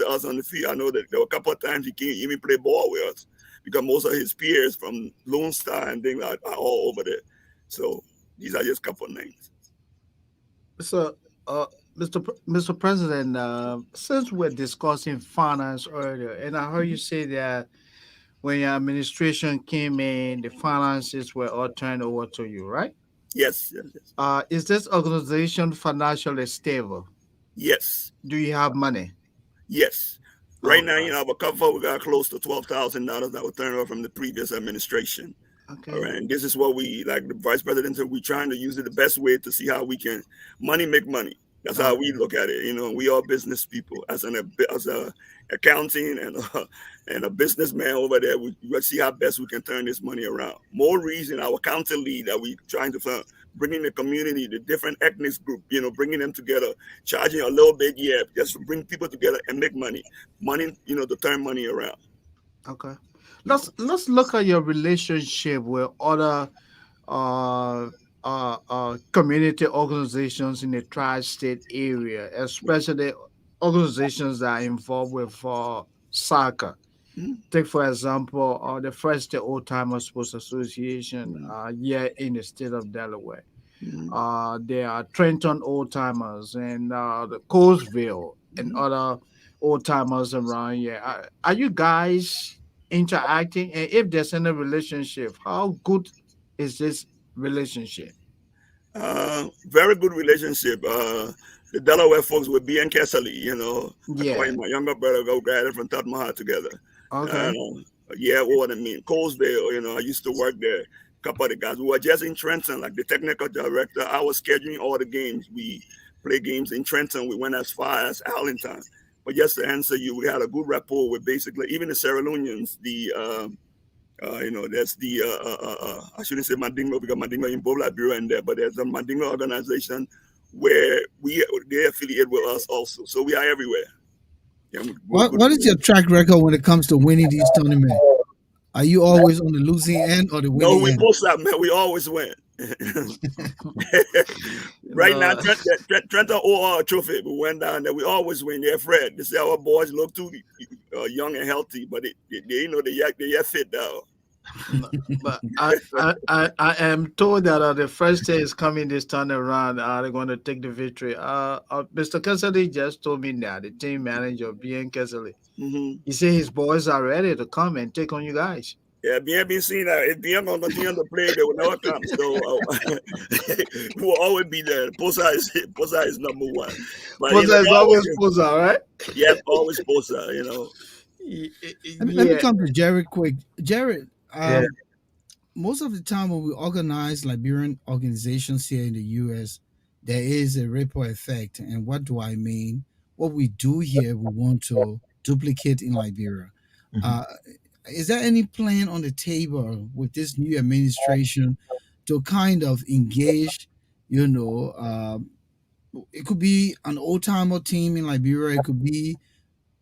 us on the field. I know that there were a couple of times he came even play ball with us because most of his peers from Lone Star and things are all over there. So these are just a couple of names. So, Mr. President, since we're discussing finance earlier, and I heard you say that when your administration came in, the finances were all turned over to you, right? Yes. Is this organization financially stable? Yes. Do you have money? Yes. Right now, Okay. our cover, we got close to $12,000 that were turned over from the previous administration. Okay. All right. And this is what we, like the vice president said, we're trying to use it the best way to see how we can make money. That's how we look at it. We are business people. As a accounting and a businessman over there, we see how best we can turn this money around. More reason our county lead that we trying to find, bringing the community, the different ethnic group, bringing them together, charging a little bit, just to bring people together and make money, to turn money around. Okay. Let's look at your relationship with other uh, community organizations in the tri-state area, especially organizations that are involved with soccer. Mm-hmm. Take, for example, the First Oldtimers Sports Association here in the state of Delaware. Mm-hmm. There are Trenton Oldtimers and the Coalsville and other Oldtimers around here. Are you guys interacting? And if there's any relationship, how good is this relationship? Very good relationship. The Delaware folks with B and Kessley, I call Yeah. him my younger brother, go graduate from Tut Maha together. Okay. What I mean. Colesville, I used to work there. A couple of the guys. We were just in Trenton, like the technical director. I was scheduling all the games. We play games in Trenton. We went as far as Arlington. But just to answer you, we had a good rapport with basically even the Sierra Leoneans, there's the I shouldn't say Mandingo because Mandingo in both Liberia and there, but there's a Mandingo organization where they affiliate with us also. So we are everywhere. Yeah, What is your track record when it comes to winning these tournaments? Are you always on the losing end or the No, winning we end? post up, man. We always win. Right now, Trenton OR trophy. We went down there. We always win. They're afraid. They say our boys look too young and healthy, but they fit now. But I am told that the first day is coming this time around. They're going to take the victory. Mr. Kessley just told me that the team manager, B.N. Kessley, he said his boys are ready to come and take on you guys. Yeah, BN been seen that if BN gonna continue to play, they will never come. So we will always be there. POCSA is number one. But POCSA is always POCSA, right? Yeah, always POCSA. Let me Yeah. come to Jared quick. Jared, Yeah. most of the time when we organize Liberian organizations here in the US, there is a ripple effect. And what do I mean? What we do here, we want to duplicate in Liberia. Mhm. Uh, is there any plan on the table with this new administration to kind of engage, you know, it could be an old timer team in Liberia, it could be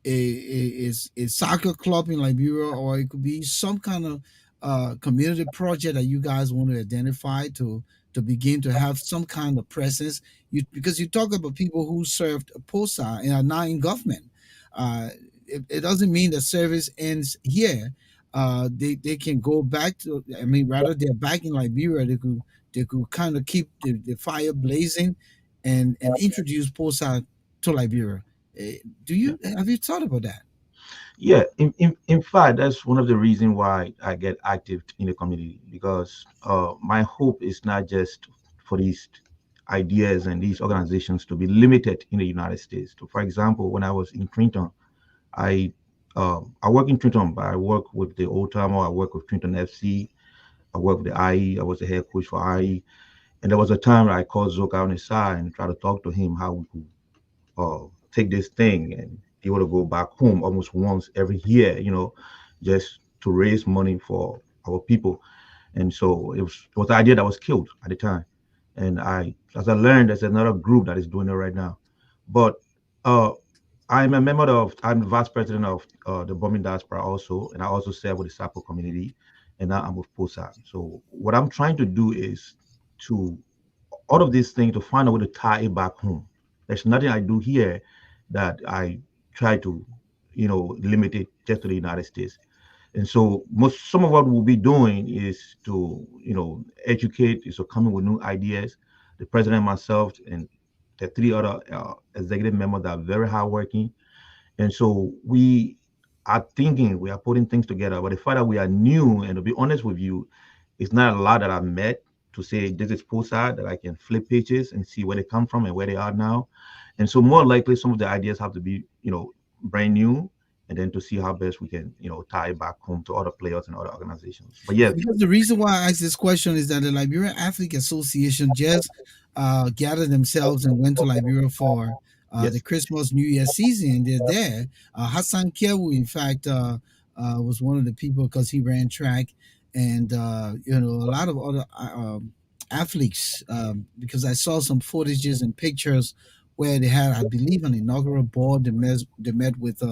a soccer club in Liberia, or it could be some kind of community project that you guys want to identify to begin to have some kind of presence. Because you talk about people who served POSA and are now in government. It doesn't mean the service ends here. They can go back to. I mean, rather they're back in Liberia. They could kind of keep the fire blazing, and introduce POSA to Liberia. Do you have you thought about that? Yeah, in fact, that's one of the reasons why I get active in the community, because my hope is not just for these ideas and these organizations to be limited in the United States. So, for example, when I was in Trenton, I I work in Trenton, but I work with the Old Timer, I work with Trenton FC, I work with the IE, I was the head coach for IE. And there was a time I called Zoka on his side and tried to talk to him how we could take this thing and be able to go back home almost once every year, just to raise money for our people. And so it was the idea that was killed at the time. And as I learned, there's another group that is doing it right now. But uh, I'm the vice president of the Bombing Diaspora also, and I also serve with the Sapo community, and now I'm with POSA. So what I'm trying to do is to all of these things to find a way to tie it back home. There's nothing I do here that I try to, limit it just to the United States. And so some of what we'll be doing is to, educate, is to come in with new ideas. The president, myself, and the three other executive members that are very hardworking. And so we are putting things together. But the fact that we are new, and to be honest with you, it's not a lot that I've met to say this is POSA that I can flip pages and see where they come from and where they are now. And so more likely some of the ideas have to be, brand new, and then to see how best we can, tie it back home to other players and other organizations. But Yeah, yes, because the reason why I asked this question is that the Liberian Athletic Association just gathered themselves and went to Liberia for the yes, Christmas New Year season, and they're there. Hassan Kewu, in fact, was one of the people because he ran track, and a lot of other athletes. Because I saw some footages and pictures where they had, I believe, an inaugural board. They met with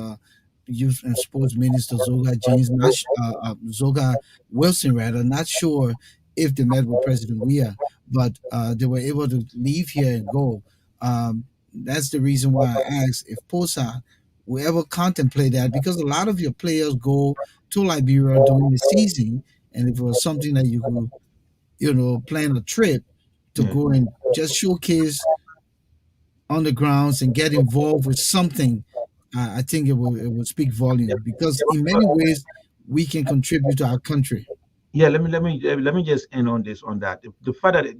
Youth and Sports Minister Zoga Wilson, rather. Not sure if they met with President Weah, but they were able to leave here and go. That's the reason why I asked if POSA will ever contemplate that, because a lot of your players go to Liberia during the season, and if it was something that you could, plan a trip to yeah. go and just showcase on the grounds and get involved with something, I think it will speak volume, because in many ways we can contribute to our country. Yeah, let me just end on this on that. The fact that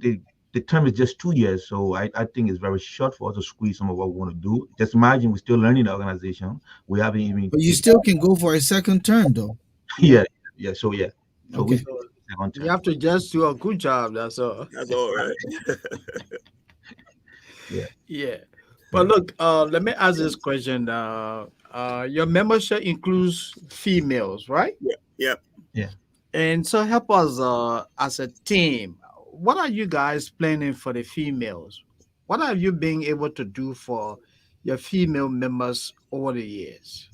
the term is just 2 years, so I think it's very short for us to squeeze some of what we want to do. Just imagine we're still learning the organization. We haven't even But you taken. still can go for a second term, though. Yeah. Yeah, yeah. So yeah, so we Okay. still So second you term. have to just do a good job. That's all. That's all right. Yeah, Yeah. But yeah, look, let me ask this question. Your membership includes females, right? Yeah, yeah. yeah. And so help us as a team. What are you guys planning for the females? What have you been able to do for your female members over the years?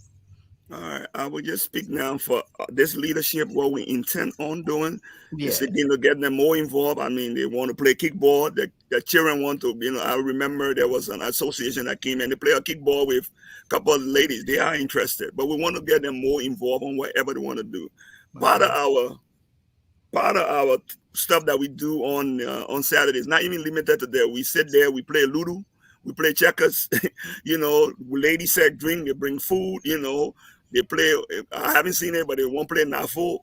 All right. I will just speak now for this leadership. What we intend on doing is Yeah. again to get them more involved. I mean, they want to play kickball. The children want to, I remember there was an association that came and they play a kickball with a couple of ladies. They are interested, but we want to get them more involved on whatever they want to do. Part of Okay. our part of our stuff that we do on Saturdays, not even limited to that. We sit there, we play Ludo, we play checkers, ladies said drink, they bring food, they play. I haven't seen it, but they won't play Nafo,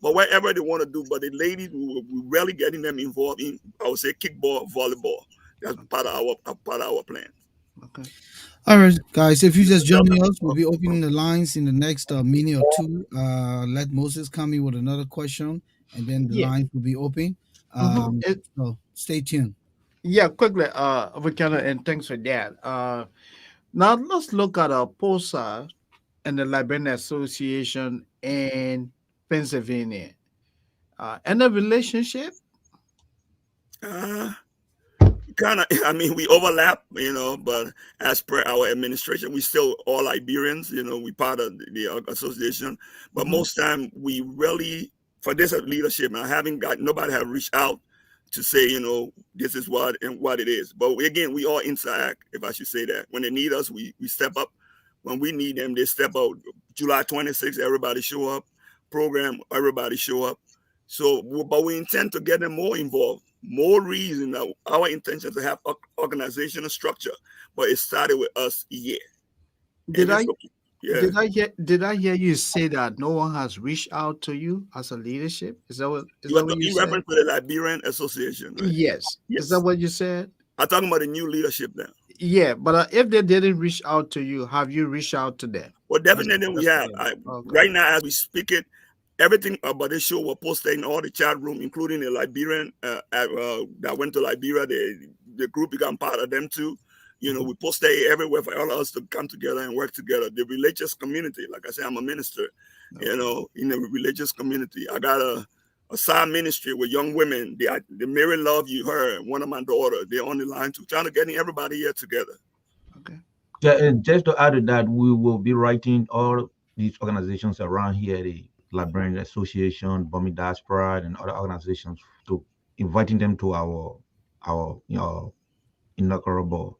but whatever they want to do. But the ladies, we really getting them involved in, I would say, kickball, volleyball. That's part of our plan. Okay. All right, guys. If you just joining us, we'll be opening the lines in the next minute or two. Let Moses come in with another question, and then the Yeah. lines will be open. Mm-hmm. So stay tuned. Yeah, quickly, Vicana, and thanks for that. Now let's look at POSA and the Liberian Association in Pennsylvania. And the relationship. Uh, kind of, I mean, we overlap, but as per our administration, we still all Liberians, we part of the association, but Mm-hmm. most time we really, for this leadership, I haven't got, nobody have reached out to say, this is what and what it is. But again, we all interact, if I should say that. When they need us, we step up. When we need them, they step out. July 26th, everybody show up. Program, everybody show up. So, but we intend to get them more involved. More reason that our intention to have organizational structure, but it started with us, yeah. Did And I it's okay. Yeah. did I hear you say that no one has reached out to you as a leadership? Is that what you You said? reference to the Liberian Association, right? Yes. Is that Yes. what you said? I'm talking about the new leadership now. Yeah, but if they didn't reach out to you, have you reached out to them? Well, definitely we That's what have. I mean. Okay. Right now, as we speak it, everything about this show was posted in all the chat room, including the Liberian that went to Liberia. The group become part of them too. Mhm. We posted it everywhere for all of us to come together and work together. The religious community, like I said, I'm a minister. Okay. In the religious community, I got a side ministry with young women. The Mary Love you heard, one of my daughter, they're on the line too, trying to get everybody here together. Okay. Yeah, and just to add to that, we will be writing all these organizations around here, the Librarian Association, Burmese Diaspora, and other organizations, to inviting them to our inaugural ball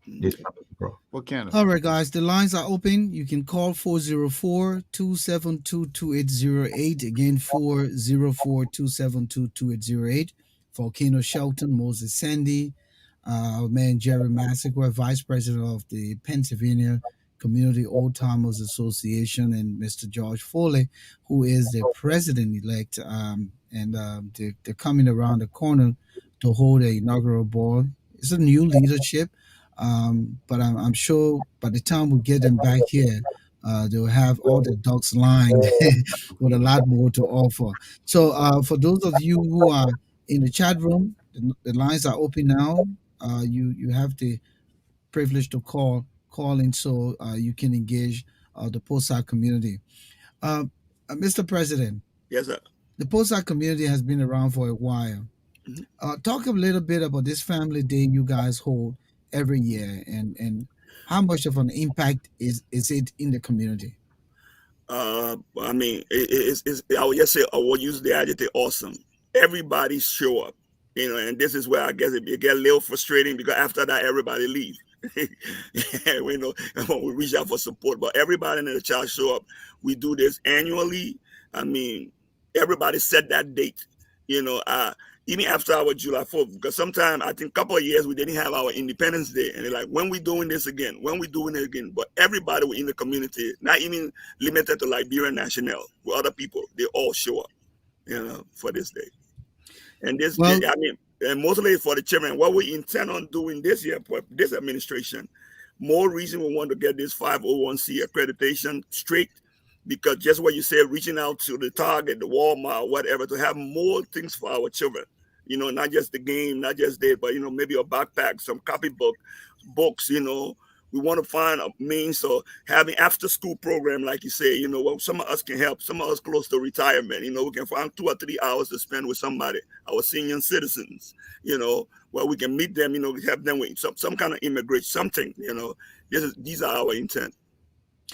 this Okay. April. What kind of? All right, guys, the lines are open. You can call 404-272-2808. Again, 404-272-2808. Volcano Shelton, Moses Sandy, our man Jerry Massaqua, Vice President of the Pennsylvania Community Old Timers Association, and Mr. George Foley, who is the president-elect. They're coming around the corner to hold a inaugural ball. It's a new leadership, but I'm sure by the time we get them back here, they'll have all the ducks lined with a lot more to offer. So, for those of you who are in the chat room, the lines are open now. You have the privilege to call in, so you can engage the POSA community. Uh, Mr. President, Yes, sir. the POSA community has been around for a while. Mhm. Talk a little bit about this family day you guys hold every year, and how much of an impact is it in the community? I mean, I would just say I will use the adjective awesome. Everybody show up, and this is where I guess it get a little frustrating because after that everybody leave. we know when we reach out for support, but everybody in the child show up. We do this annually. I mean, everybody set that date. You know, uh, Even after our July 4th, because sometimes I think a couple of years we didn't have our Independence Day, and they're like, when we doing this again? When we doing it again? But everybody in the community, not even limited to Liberian National, with other people, they all show up, for this day. And Well, I mean, and mostly for the children, what we intend on doing this year for this administration, more reason we want to get this 501c accreditation straight, because just what you said, reaching out to the Target, the Walmart, whatever, to have more things for our children. Not just the game, not just that, but maybe a backpack, some copybook, books. We want to find a means of having after school program, like you say. Well, some of us can help, some of us close to retirement. We can find 2 or 3 hours to spend with somebody, our senior citizens. Where we can meet them. Help them with some kind of immigration, something. These are our intent.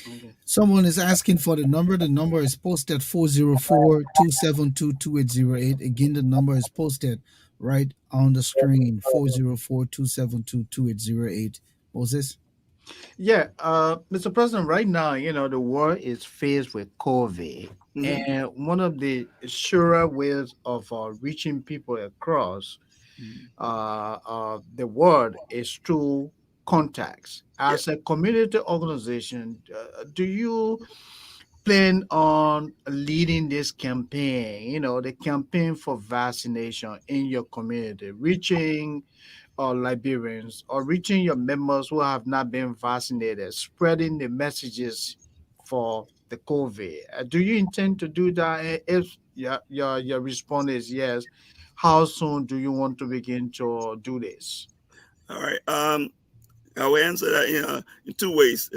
Okay. someone is asking for the number. The number is posted 404-272-2808. Again, the number is posted right on the screen, 404-272-2808. Moses? Yeah, Mr. President, right now, the world is faced with COVID. Hmm. And one of the surer ways of reaching people across the world is through contacts. Yeah. As a community organization, do you plan on leading this campaign, the campaign for vaccination in your community, reaching Liberians or reaching your members who have not been vaccinated, spreading the messages for the COVID? Do you intend to do that? If your response is yes, how soon do you want to begin to do this? All right. I will answer that in two ways.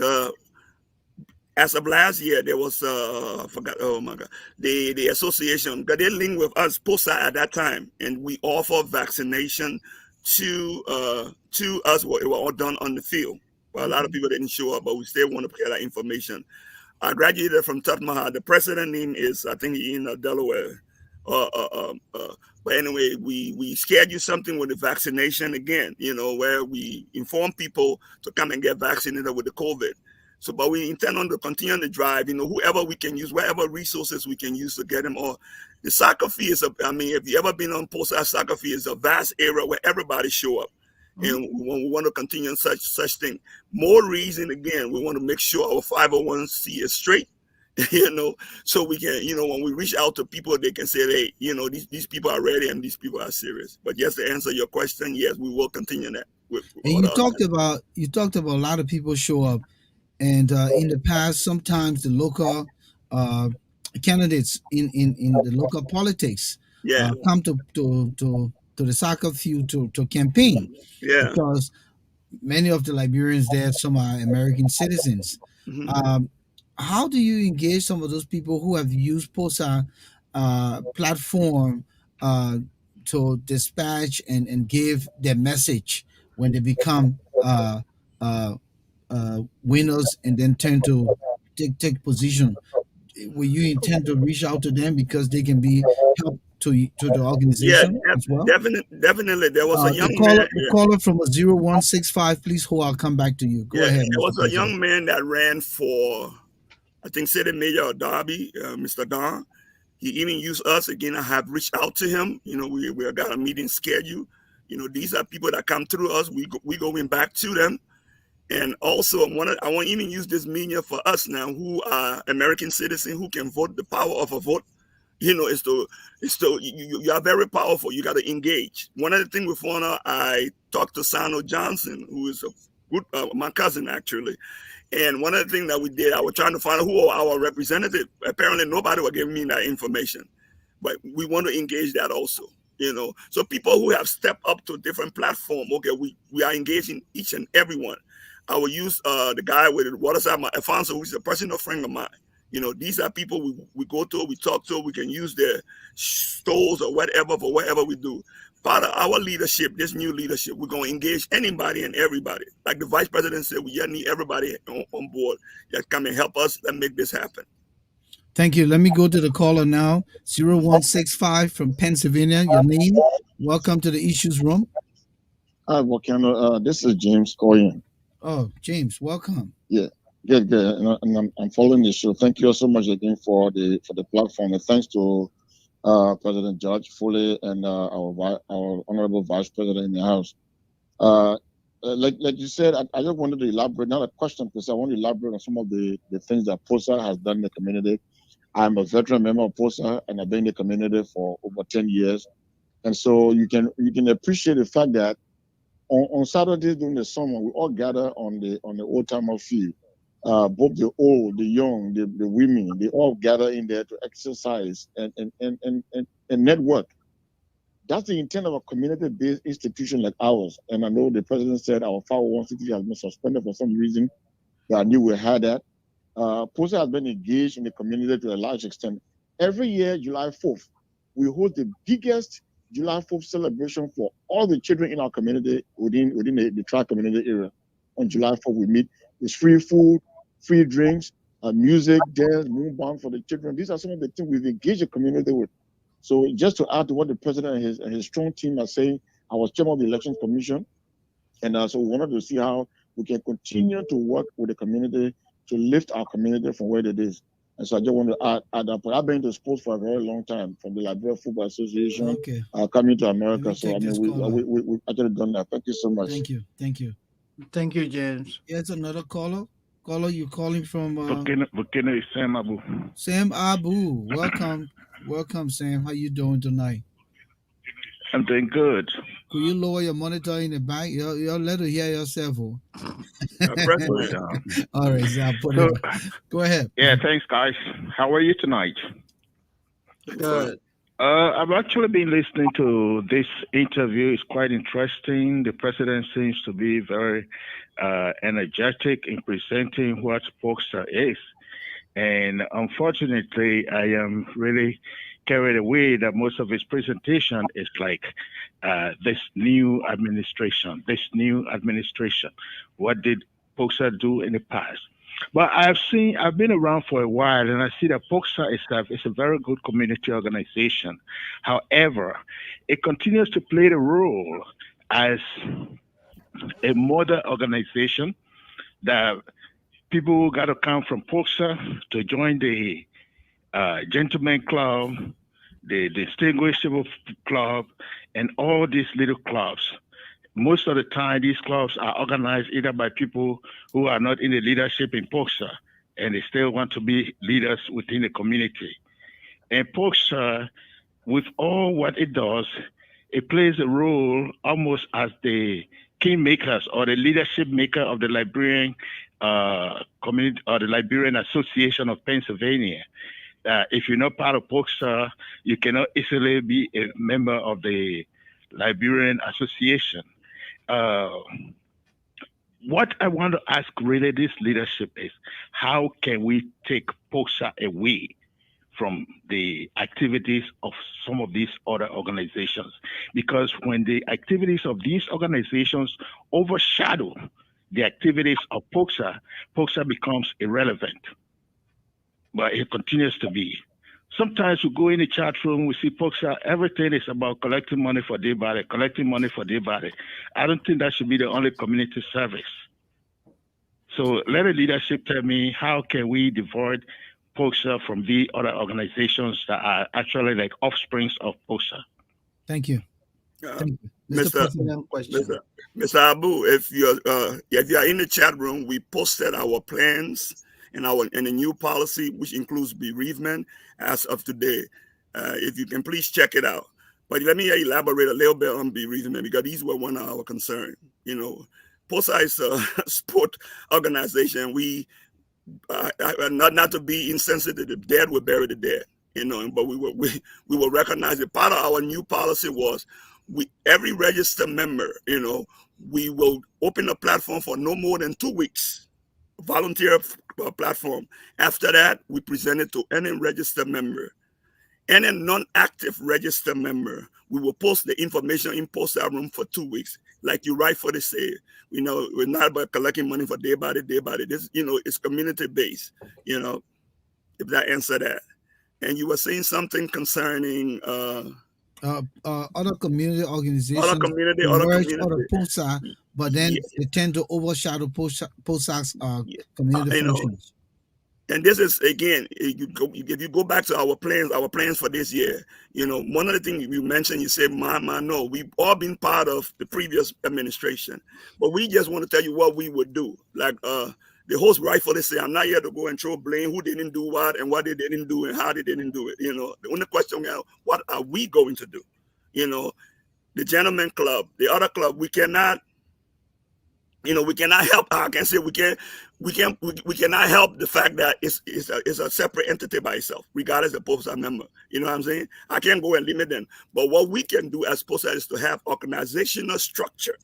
As of last year, there was I forgot. Oh my God, the association got they linked with us POCSA at that time, and we offer vaccination to us. What it was all done on the field. Well, a lot of people didn't show up, but we still want to get that information. I graduated from Tufts. The president name is, I think, he in Delaware. Uh, uh, um, uh, but anyway, we scheduled something with the vaccination again, where we inform people to come and get vaccinated with the COVID. So, but we intend on to continue the drive, whoever we can use, whatever resources we can use to get them. Or the soccer field is, I mean, if you ever been on post soccer field, it's a vast area where everybody show up. Mhm. And we want to continue such thing. More reason again, we want to make sure our 501c is straight, so we can, when we reach out to people, they can say, hey, these people are ready and these people are serious. But yes, to answer your question, yes, we will continue that. And you talked about a lot of people show up, and in the past, sometimes the local uh, candidates in the local politics Yeah, come to the soccer field to campaign, yeah. because many of the Liberians there, some are American citizens. Hmm. Um, how do you engage some of those people who have used POSA platform uh, to dispatch and give their message when they become uh, winners and then turn to take position? Will you intend to reach out to them because they can be help to the Yeah, organization as well? definitely. There was a The young caller, man. the caller from a 0165, please hold. I'll come back to you. Go Yeah, ahead, there Mr. was a President. young man that ran for, I think, City Mayor of Derby, Mr. Don. He even used us again. I have reached out to him. We got a meeting scheduled. These are people that come through us. We going back to them. And also, I want to even use this media for us now, who are American citizens who can vote. The power of a vote, you are very powerful. You got to engage. One of the things with Fauna, I talked to Sano Johnson, who is a good, my cousin actually. And one of the things that we did, I was trying to find out who are our representative. Apparently, nobody was giving me that information, but we want to engage that also. So people who have stepped up to different platform, okay, we are engaging each and every one. I will use the guy with the water side, Alfonso, who's a personal friend of mine. These are people we go to, we talk to, we can use their stores or whatever for whatever we do. Part of our leadership, this new leadership, we're going to engage anybody and everybody. Like the vice president said, we need everybody on board that come and help us and make this happen. Thank you. Let me go to the caller now. 0165 from Pennsylvania. Your name. Welcome to the issues room. Hi, Volcano. This is James Coyen. Oh, James, welcome. Yeah, good, good. I'm following the show. Thank you so much again for the platform. And thanks to President George Foley and our honorable Vice President in the House. Like you said, I just wanted to elaborate, not a question, because I want to elaborate on some of the things that POSA has done in the community. I'm a veteran member of POSA, and I've been in the community for over 10 years. And so you can appreciate the fact that on Saturdays during the summer, we all gather on the Oldtimer field. Both the old, the young, the women, they all gather in there to exercise and network. That's the intent of a community-based institution like ours. And I know the president said our 501c has been suspended for some reason. But I knew we had that. POSA has been engaged in the community to a large extent. Every year, July 4th, we hold the biggest July 4th celebration for all the children in our community within the tri community area. On July 4th, we meet. It's free food, free drinks, music, dance, moon band for the children. These are some of the things we've engaged the community with. So just to add to what the president and his strong team are saying, I was chairman of the Elections Commission, and so we wanted to see how we can continue to work with the community to lift our community from where it is. And so I just want to add that. I've been to sports for a very long time, from the Liberia Football Association, Okay. coming to Let America. me So I take mean, this we caller. actually done that. Thank you so much. Thank you. Thank you. Thank you, James. Here's another caller. Caller, you calling from Volcano is Sam Abu. Sam Abu. Welcome, welcome, Sam. How you doing tonight? I'm doing good. Could you lower your monitor in the back? You'll let her hear yourself. Oh. Put it President, down. All right, so I'll put it So, on. Go ahead. yeah, thanks, guys. How are you tonight? excellent. Good. I've actually been listening to this interview. It's quite interesting. The president seems to be very energetic in presenting what POCSA is. And unfortunately, I am really carried away that most of his presentation is like this new administration, this new administration. What did POCSA do in the past? But I've been around for a while, and I see that POCSA itself is a very good community organization. However, it continues to play the role as a mother organization that people got to come from POCSA to join the Gentleman Club, the Distinguishable Club, and all these little clubs. Most of the time, these clubs are organized either by people who are not in the leadership in POCSA and they still want to be leaders within the community. And POCSA, with all what it does, it plays a role almost as the kingmakers or the leadership maker of the Liberian community or the Liberian Association of Pennsylvania. If you're not part of POCSA, you cannot easily be a member of the Liberian Association. Uh, what I want to ask really this leadership is how can we take POCSA away from the activities of some of these other organizations? Because when the activities of these organizations overshadow the activities of POCSA, POCSA becomes irrelevant, but it continues to be. Sometimes we go in the chat room, we see POCSA, everything is about collecting money for day body, collecting money for day body. I don't think that should be the only community service. So let the leadership tell me how can we divide POCSA from the other organizations that are actually like offsprings of POCSA. Thank you. Uh, Thank you. Mr. Mr. President. Excellent question. Mr. Abu, if you are in the chat room, we posted our plans and a new policy which includes bereavement as of today. If you can please check it out. But let me elaborate a little bit on bereavement because these were one of our concerns. You know, POSA is a sport organization. We not to be insensitive, the dead will bury the dead. You know, but we will recognize that part of our new policy was every registered member, you know, we will open a platform for no more than 2 weeks, volunteer platform. After that, we present it to any registered member. Any non-active registered member, we will post the information in post our room for 2 weeks. Like you rightfully say, you know, we're not about collecting money for day by day, day by day. This, you know, it's community based. You know, if that answer that. And you were saying something concerning Other community organizations other community, emerge out of POSA, but then yeah, they tend to overshadow POSA's yeah. community You know, functions. and this is again, if you go back to our plans for this year, you know, one of the things you mentioned, you said, no, we've all been part of the previous administration, but we just want to tell you what we would do. Like the host rightfully say, I'm not here to go and throw blame who didn't do what and what they didn't do and how they didn't do it. You know, the only question now, what are we going to do? You know, the Gentleman Club, the other club, we cannot. You know, we cannot help. I can say we cannot help the fact that it's a separate entity by itself, regardless of POSA member. You know what I'm saying? I can't go and limit them. But what we can do as POSA is to have organizational structure.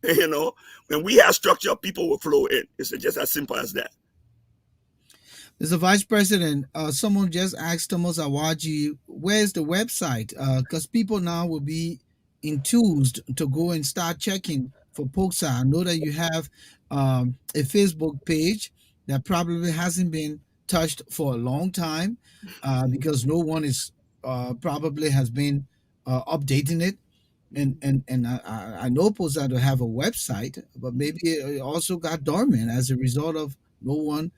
You know, when we have structure, people will flow in. It's just as simple as that. Mr. Vice President, someone just asked Thomas Awaji, where's the website? Because people now will be enthused to go and start checking for POCSA. I know that you have a Facebook page that probably hasn't been touched for a long time because no one is probably has been updating it. And I know POCSA to have a website, but maybe it also got dormant as a result of no one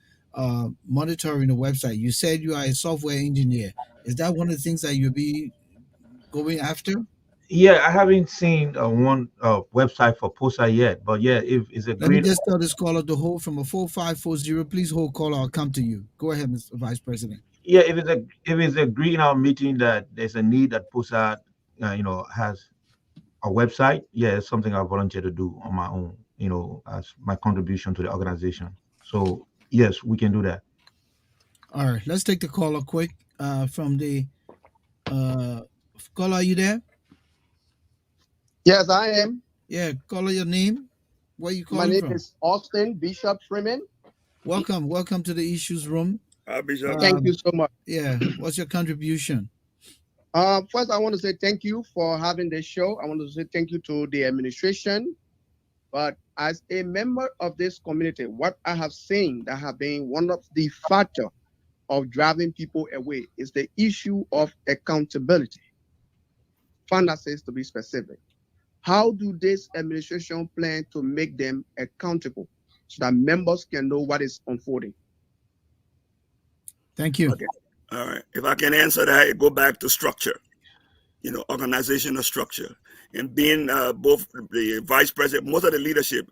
monitoring the website. You said you are a software engineer. Is that one of the things that you'll be going after? Yeah, I haven't seen one website for POSA yet, but yeah, if it's a Let me green, just tell this caller to hold from a 4540. Please hold caller. I'll come to you. Go ahead, Mr. Vice President. yeah, if it's a green out meeting that there's a need that POSA, has a website, yeah, it's something I volunteer to do on my own, as my contribution to the organization. So yes, we can do that. All right, let's take the caller quick. From the uh, caller, are you there? Yes, I am. Yeah, caller, your name. Where you My calling name from? is Austin Bishop Freeman. Welcome to the issues room. Bishop. Thank you Um, so much. yeah, what's your contribution? First, I want to say thank you for having this show. I want to say thank you to the administration. But as a member of this community, what I have seen that have been one of the factor of driving people away is the issue of accountability. Finances, to be specific. How do this administration plan to make them accountable so that members can know what is unfolding? Thank you. Okay. All right. If I can answer that, it go back to structure. Organizational structure, and being both the vice president, most of the leadership.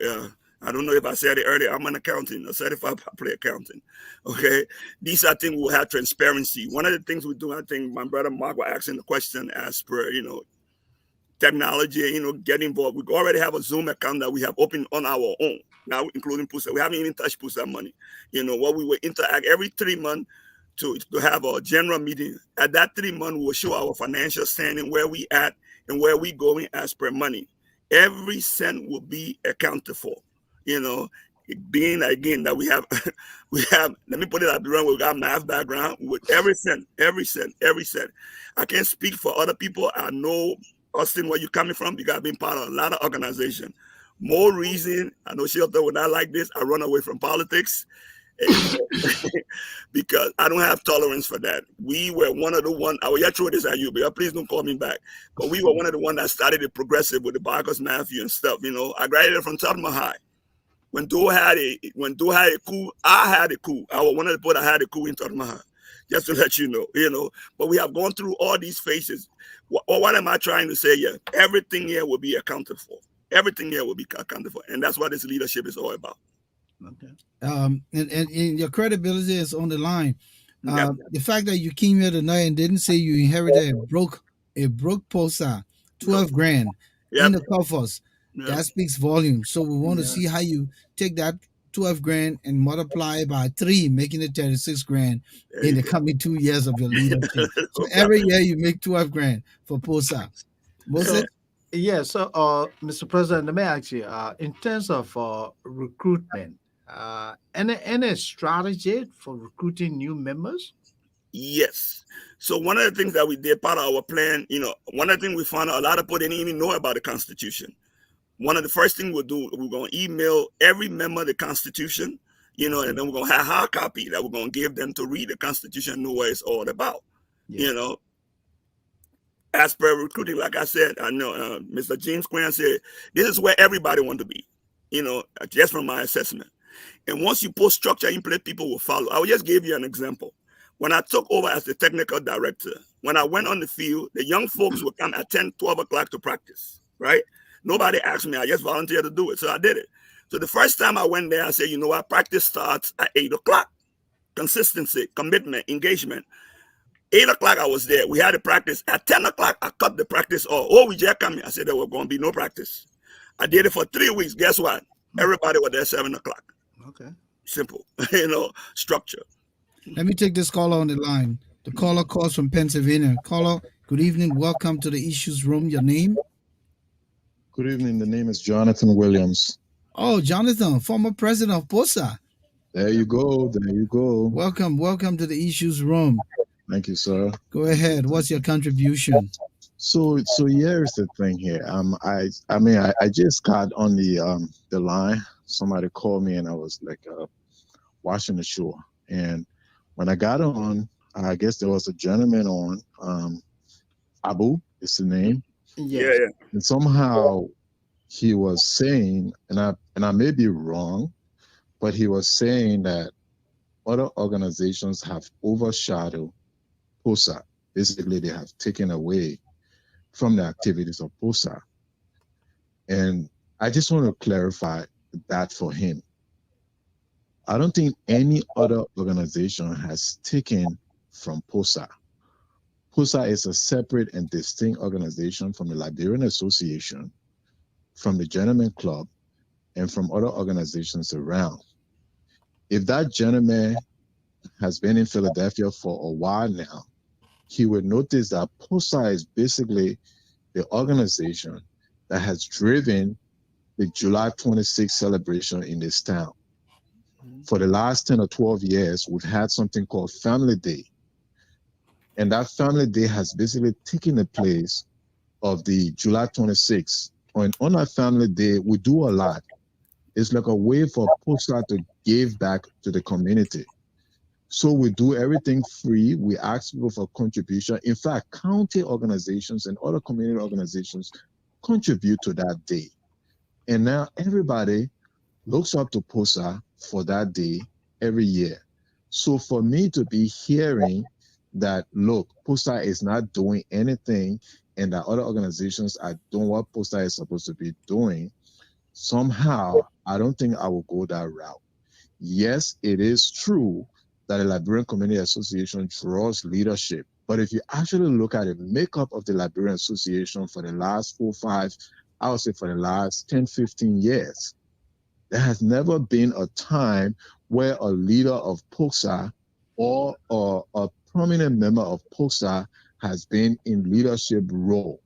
I don't know if I said it earlier. I'm an accountant, a certified public accountant. Okay, these are things we'll have transparency. One of the things we do, I think, my brother Mark was asking the question as per technology, get involved. We already have a Zoom account that we have opened on our own now, including PUSA. We haven't even touched PUSA money. What we will interact every 3 months to have a general meeting. At that 3 months, we'll show our financial standing, where we at and where we going as per money. Every cent will be accounted for. You know, being again that we have, we have. Let me put it at the run. We got math background with every cent, every cent, every cent. I can't speak for other people. I know Austin, where you're coming from. You got being part of a lot of organization. More reason, I know Shelter would not like this. I run away from politics. Because I don't have tolerance for that. We were one of the one. I will yet throw this at you, but please don't call me back. But we were one of the one that started the progressive with the Barkers Matthew and stuff. I graduated from Tottenham High. When Doe had a coup, I had a coup. I was one of the people that had a coup in Tottenham High. Just to let you know. But we have gone through all these phases. What am I trying to say here? Everything here will be accounted for. Everything here will be accounted for, and that's what this leadership is all about. Okay. And your credibility is on the line. Yep. The fact that you came here tonight and didn't say you inherited a broke POSA, 12 grand in Yep. the coffers, Yep. that speaks volumes. So we want to see how you take that 12 grand and multiply it by 3, making it 36 grand There in you the go. coming 2 years of your leadership. So No every problem. year you make 12 grand for POSA. Was So, it? yeah, so, Mr. President, let me ask you, in terms of recruitment, any strategy for recruiting new members? Yes. So one of the things that we did, part of our plan, one of the things we found out, a lot of people didn't even know about the Constitution. One of the first things we'll do, we're going to email every member the Constitution, and then we're going to have a hard copy that we're going to give them to read the Constitution and know what it's all about. Yeah. As per recruiting, like I said, I know Mr. James Quinn said, this is where everybody wants to be, just from my assessment. And once you put structure in place, people will follow. I will just give you an example. When I took over as the technical director, when I went on the field, the young folks would come at 10, 12 o'clock to practice, right? Nobody asked me. I just volunteered to do it. So I did it. So the first time I went there, I said, what? Practice starts at 8 o'clock. Consistency, commitment, engagement. 8 o'clock, I was there. We had a practice. At 10 o'clock, I cut the practice off. Oh, we just coming. I said there was going to be no practice. I did it for 3 weeks. Guess what? Everybody was there 7 o'clock. Okay. Simple, structure. Let me take this caller on the line. The caller calls from Pennsylvania. Caller, good evening. Welcome to the issues room. Your name? Good evening. The name is Jonathan Williams. Oh, Jonathan, former president of POSA. There you go. There you go. Welcome to the issues room. Thank you, sir. Go ahead. What's your contribution? So here's the thing here. I just got on the line. Somebody called me and I was like watching the show. And when I got on, I guess there was a gentleman on. Abu is the name. Yes. Yeah. And somehow he was saying, and I may be wrong, but he was saying that other organizations have overshadowed POSA. Basically, they have taken away from the activities of POCSA. And I just want to clarify that for him. I don't think any other organization has taken from POCSA. POCSA is a separate and distinct organization from the Liberian Association, from the Gentleman Club, and from other organizations around. If that gentleman has been in Philadelphia for a while now, he would notice that POCSA is basically the organization that has driven the July 26th celebration in this town. For the last 10 or 12 years, we've had something called Family Day. And that Family Day has basically taken the place of the July 26th. And on that Family Day, we do a lot. It's like a way for POCSA to give back to the community. So we do everything free. We ask people for contribution. In fact, county organizations and other community organizations contribute to that day. And now everybody looks up to POCSA for that day every year. So for me to be hearing that, look, POCSA is not doing anything and that other organizations are doing what POCSA is supposed to be doing, somehow I don't think I will go that route. Yes, it is true that the Liberian Community Association draws leadership. But if you actually look at the makeup of the Liberian Association for the last 4, 5, I would say for the last 10, 15 years, there has never been a time where a leader of POCSA or a prominent member of POCSA has been in leadership role.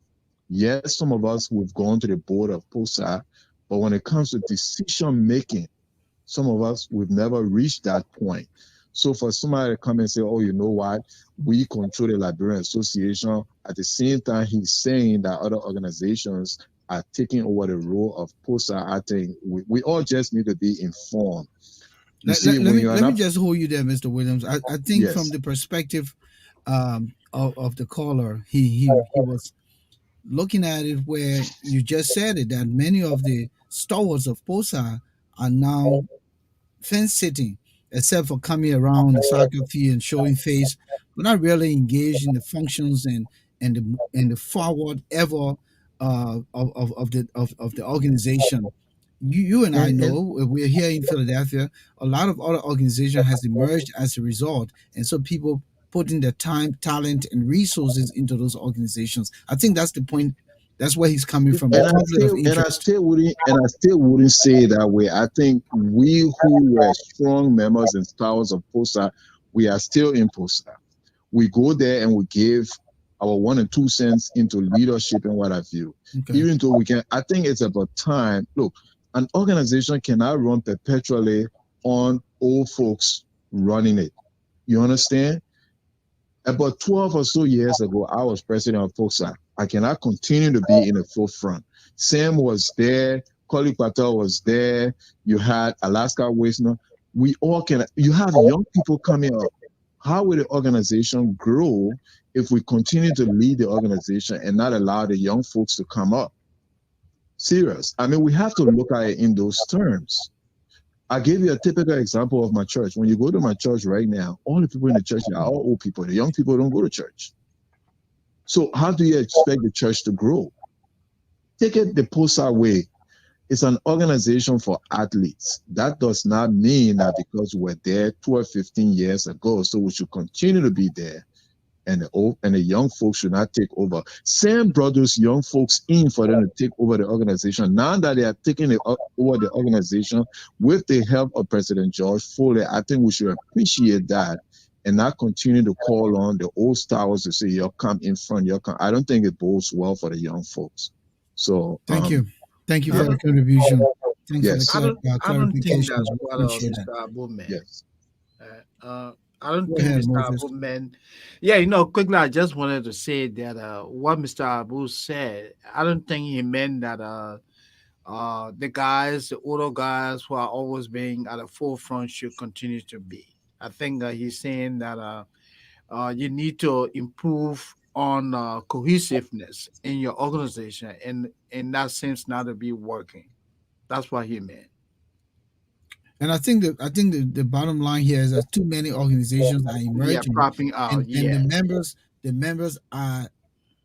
Yes, some of us, we've gone to the board of POCSA, but when it comes to decision making, some of us, we've never reached that point. So for somebody to come and say, oh, you know what, we control the Liberian Association, at the same time he's saying that other organizations are taking over the role of POCSA, I think we all just need to be informed. Let me just hold you there, Mr. Williams. I think Yes. from the perspective of the caller, he was looking at it where you just said it, that many of the stalwarts of POCSA are now fence sitting, except for coming around the soccer field and showing face, but not really engaged in the functions and the forward ever of the organization. You and I know we're here in Philadelphia. A lot of other organization has emerged as a result, and so people putting their time, talent, and resources into those organizations. I think that's the point. That's where he's coming from. And I still wouldn't say that way. I think we who were strong members and stars of POCSA, we are still in POCSA. We go there and we give our 1 and 2 cents into leadership and what have you. Okay. Even though we can, I think it's about time. Look, an organization cannot run perpetually on old folks running it. You understand? About 12 or so years ago, I was president of POCSA. I cannot continue to be in the forefront. Sam was there. Qualifications was there. You had Alaska Wisner. We all can. You have young people coming up. How will the organization grow if we continue to lead the organization and not allow the young folks to come up? Serious. I mean, we have to look at it in those terms. I gave you a typical example of my church. When you go to my church right now, all the people in the church are all old people. The young people don't go to church. So how do you expect the church to grow? Take it the POCSA way. It's an organization for athletes. That does not mean that because we're there 12, 15 years ago, so we should continue to be there. And the young folks should not take over. Sam brought those young folks in for them to take over the organization. Now that they are taking over the organization with the help of President George Foley, I think we should appreciate that and not continue to call on the old stars to say, you'll come in front, you'll come. I don't think it bodes well for the young folks. So thank you for the contribution. Thanks yes. I don't think that's what Mr. Abu meant. Yes. I don't think Mr. Abu meant. Yeah, quickly, I just wanted to say that what Mr. Abu said, I don't think he meant that the older guys who are always being at the forefront should continue to be. I think he's saying that you need to improve on cohesiveness in your organization, and that seems not to be working. That's what he meant. And I think the bottom line here is that too many organizations are emerging, propping out, and the members are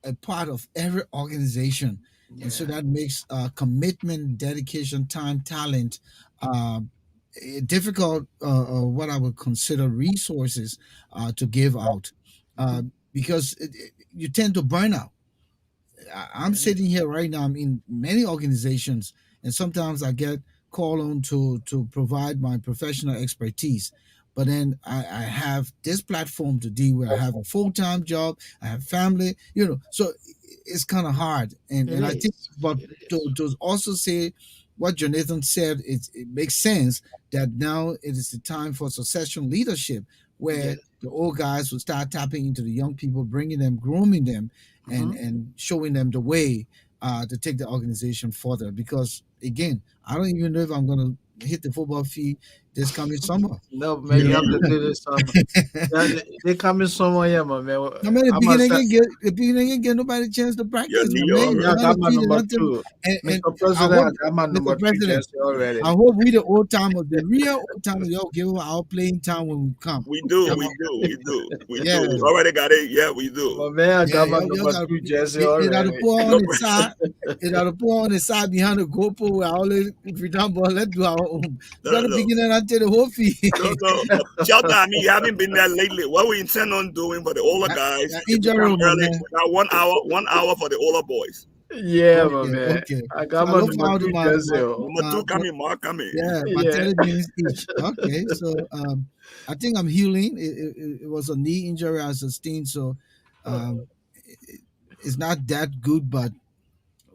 a part of every organization, and so that makes commitment, dedication, time, talent, uh, difficult, what I would consider resources to give out, uh, because you tend to burn out. I'm sitting here right now. I'm in many organizations, and sometimes I get called on to provide my professional expertise. But then I have this platform to deal with. I have a full time job. I have family. So it's kind of hard. And I think, but to also say what Jonathan said, it makes sense that now it is the time for succession leadership, where the old guys will start tapping into the young people, bringing them, grooming them, and showing them the way to take the organization further. Because again, I don't even know if I'm gonna hit the football field this coming summer. No, man, you have to do this summer. Yeah, they coming somewhere, yeah, my man. I mean, the I'm beginning a, ain't get nobody a chance to practice. New My York. man, yeah, I you're on got the my field and number nothing. two. And Mr. I President, hope, I got my number Mr. two President, jersey already. I hope we the old timers, the real old timers, y'all give us our playing time when we come. We do, You we know? do, we do, we Yeah, do. We already got it. Yeah, we do. My man, I yeah, got my y'all number got two jersey it ought to already. pour No, on the side. It ought to pour on the side behind the goalpost where all the, if we don't ball, let's do our own. We no, got to no, begin until the whole field. no. Shelter, I mean, you haven't been there lately. What we intend on doing for the older guys, That if we injury come room, my early, man. we got 1 hour for the older boys. Yeah, my Okay, man. okay. I So got I my look number forward to two jersey. Number two coming, Mark coming. my Yeah. 30 minutes each. Okay, so I think I'm healing. It was a knee injury I sustained, so um, it's not that good, but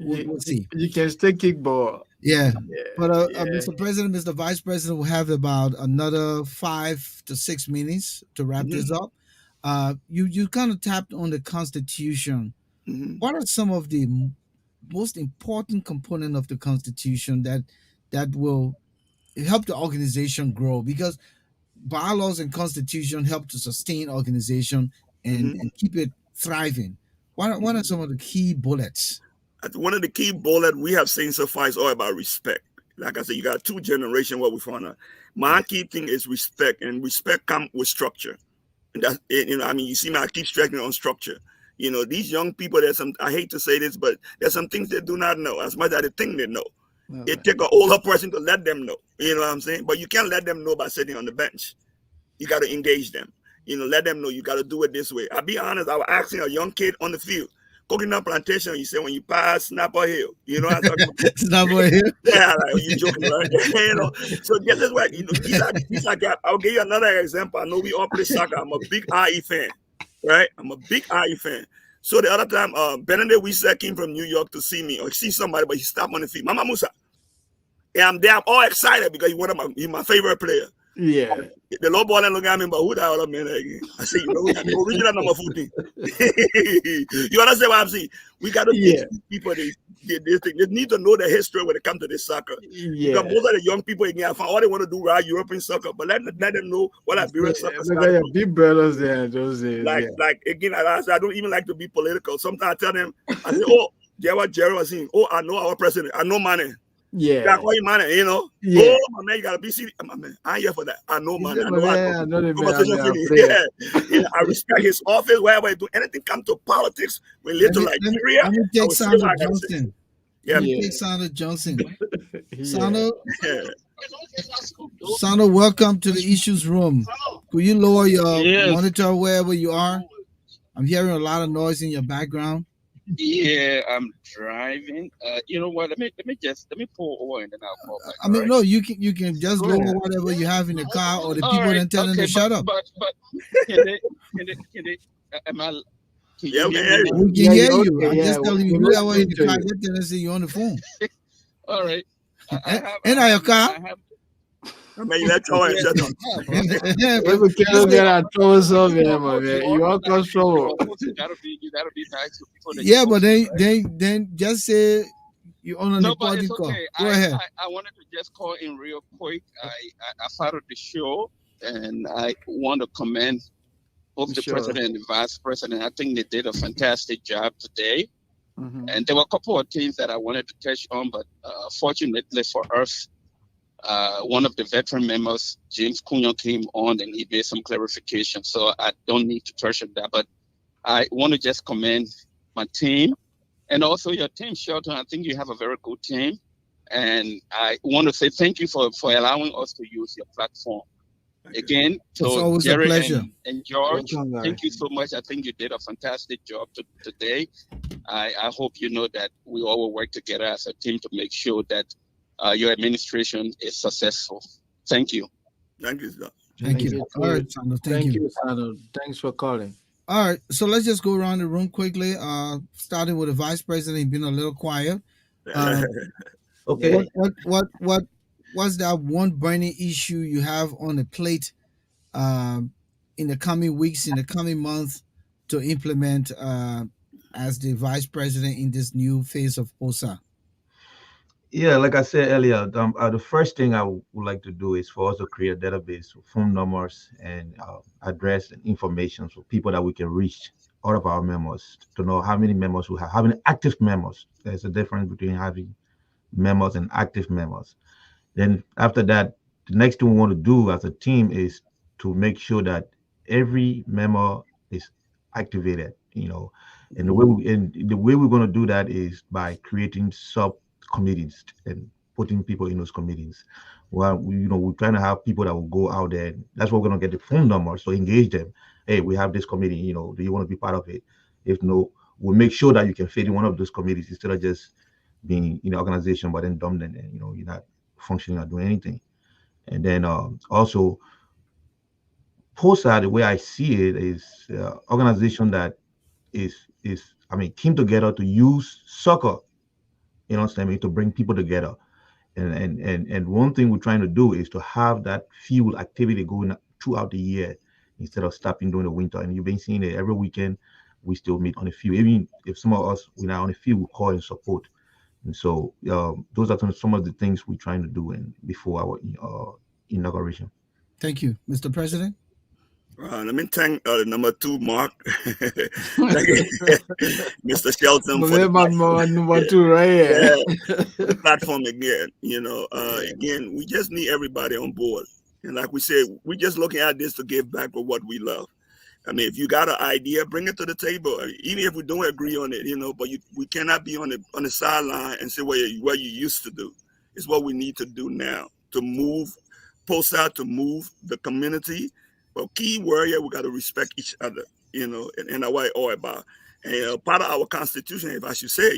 we'll see. You can still kick ball. Yeah, Yeah, but yeah. Mr. President, Mr. Vice President, will have about another 5 to 6 minutes to wrap Hmm. this up. You kind of tapped on the Constitution. Hmm. What are some of the most important component of the Constitution that will help the organization grow? Because bylaws and constitution help to sustain organization and Hmm. keep it thriving. What are some of the key bullets? One of the key bullet we have seen so far is all about respect. Like I said, you got two generations what we found out. My key thing is respect, and respect come with structure. And that's I mean, you see me, I keep stressing on structure. These young people, there's some, I hate to say this, but there's some things they do not know as much as they think they know. It take an older person to let them know. You know what I'm saying? But you can't let them know by sitting on the bench. You got to engage them. Let them know you got to do it this way. I'll be honest, I was asking a young kid on the field, coconut plantation, you say when you pass Snapper Hill, I'm talking about. It's not over here. Yeah, like you joking, right? So this is what these are guys. I'll give you another example. I know we all play soccer. I'm a big IE fan, right? I'm a big IE fan. So the other time, Benedict Wisa came from New York to see me or see somebody, but he stopped on the field. Mama Musa. And I'm there, I'm all excited because he's my favorite player. Yeah. The low ball and look at me, but who the hell man again? I say, the original number 14. You understand what I'm saying? We got to teach people this thing. They need to know the history when it comes to this soccer. Yeah. Because most of the young people again, all they want to do right European soccer, but let them know what Liberian soccer started. Big brothers there those days. Like again, I don't even like to be political. Sometimes I tell them, I say, oh, Jerry was saying, oh, I know our president, I know money. Yeah. I call you man, Yeah. Oh, my man, you gotta be serious. My man, I ain't here for that. I know, man. I know the man. I respect his office, wherever he do anything come to politics related to Nigeria. Let me take Sandra Johnson. Yeah. Take Sandra Johnson. Sandra, welcome to the issues room. Could you lower your monitor wherever you are? I'm hearing a lot of noise in your background. Yeah, I'm driving. You know what? Let me pull over and then I'll call back. I mean, no, you can just lower whatever you have in the car, or the people then tell them to shut up. But can they? Am I? We can hear you. I'm just telling you, whoever in the car, they're telling us you're on the phone. All right. And your car. I mean, that's all I said. Every kid get trouble, man. You all cause trouble. You gotta be nice to people. Yeah, but then just say you on the party call. Okay. Go ahead. I wanted to just call in real quick. I followed the show, and I want to commend both the president and the vice president. I think they did a fantastic job today. Mm-hmm. And there were a couple of things that I wanted to touch on, but fortunately for us, one of the veteran members, James Cunha, came on and he made some clarification. So I don't need to touch on that, but I want to just commend my team, and also your team, Shelton. I think you have a very good team. And I want to say thank you for allowing us to use your platform. Again, It's to always a Jerry pleasure. and George, Welcome, guys. thank you so much. I think you did a fantastic job today. I hope you know that we all will work together as a team to make sure that your administration is successful. Thank you. Thank you, sir. Thank you. too. All right, Sandro, thank you. Sandro. Thanks for calling. All right, so let's just go around the room quickly. Starting with the vice president, he's been a little quiet. Okay. What's that one burning issue you have on the plate in the coming weeks, in the coming month, to implement as the vice president in this new phase of POCSA? Yeah, like I said earlier, the first thing I would like to do is for us to create a database of phone numbers and address and information for people that we can reach, all of our members, to know how many members we have, how many active members. There's a difference between having members and active members. Then after that, the next thing we want to do as a team is to make sure that every member is activated, and the way we're going to do that is by creating subcommittees and putting people in those committees. Well, we're trying to have people that will go out there. That's what we're going to get the phone numbers, so engage them. Hey, we have this committee, do you want to be part of it? If no, we'll make sure that you can fit in one of those committees instead of just being in the organization but then dumped and you're not functioning or doing anything. And then also POCSA, the way I see it, is organization that came together to use soccer, to bring people together. And one thing we're trying to do is to have that field activity going throughout the year instead of stopping during the winter. And you've been seeing it every weekend. We still meet on the field. Even if some of us we're not on the field, we call and support. And so those are some of the things we're trying to do before our inauguration. Thank you, Mr. President. Let me thank number 2, Mark, Mr. Shelton, for number 2 right here. for the platform again. Again, we just need everybody on board. And like we said, we're just looking at this to give back for what we love. I mean, if you got an idea, bring it to the table. Even if we don't agree on it, but we cannot be on the sideline and say what you used to do. It's what we need to do now to move POCSA, to move the community. But key word here, we got to respect each other, and that's what it's all about. And part of our constitution, if I should say,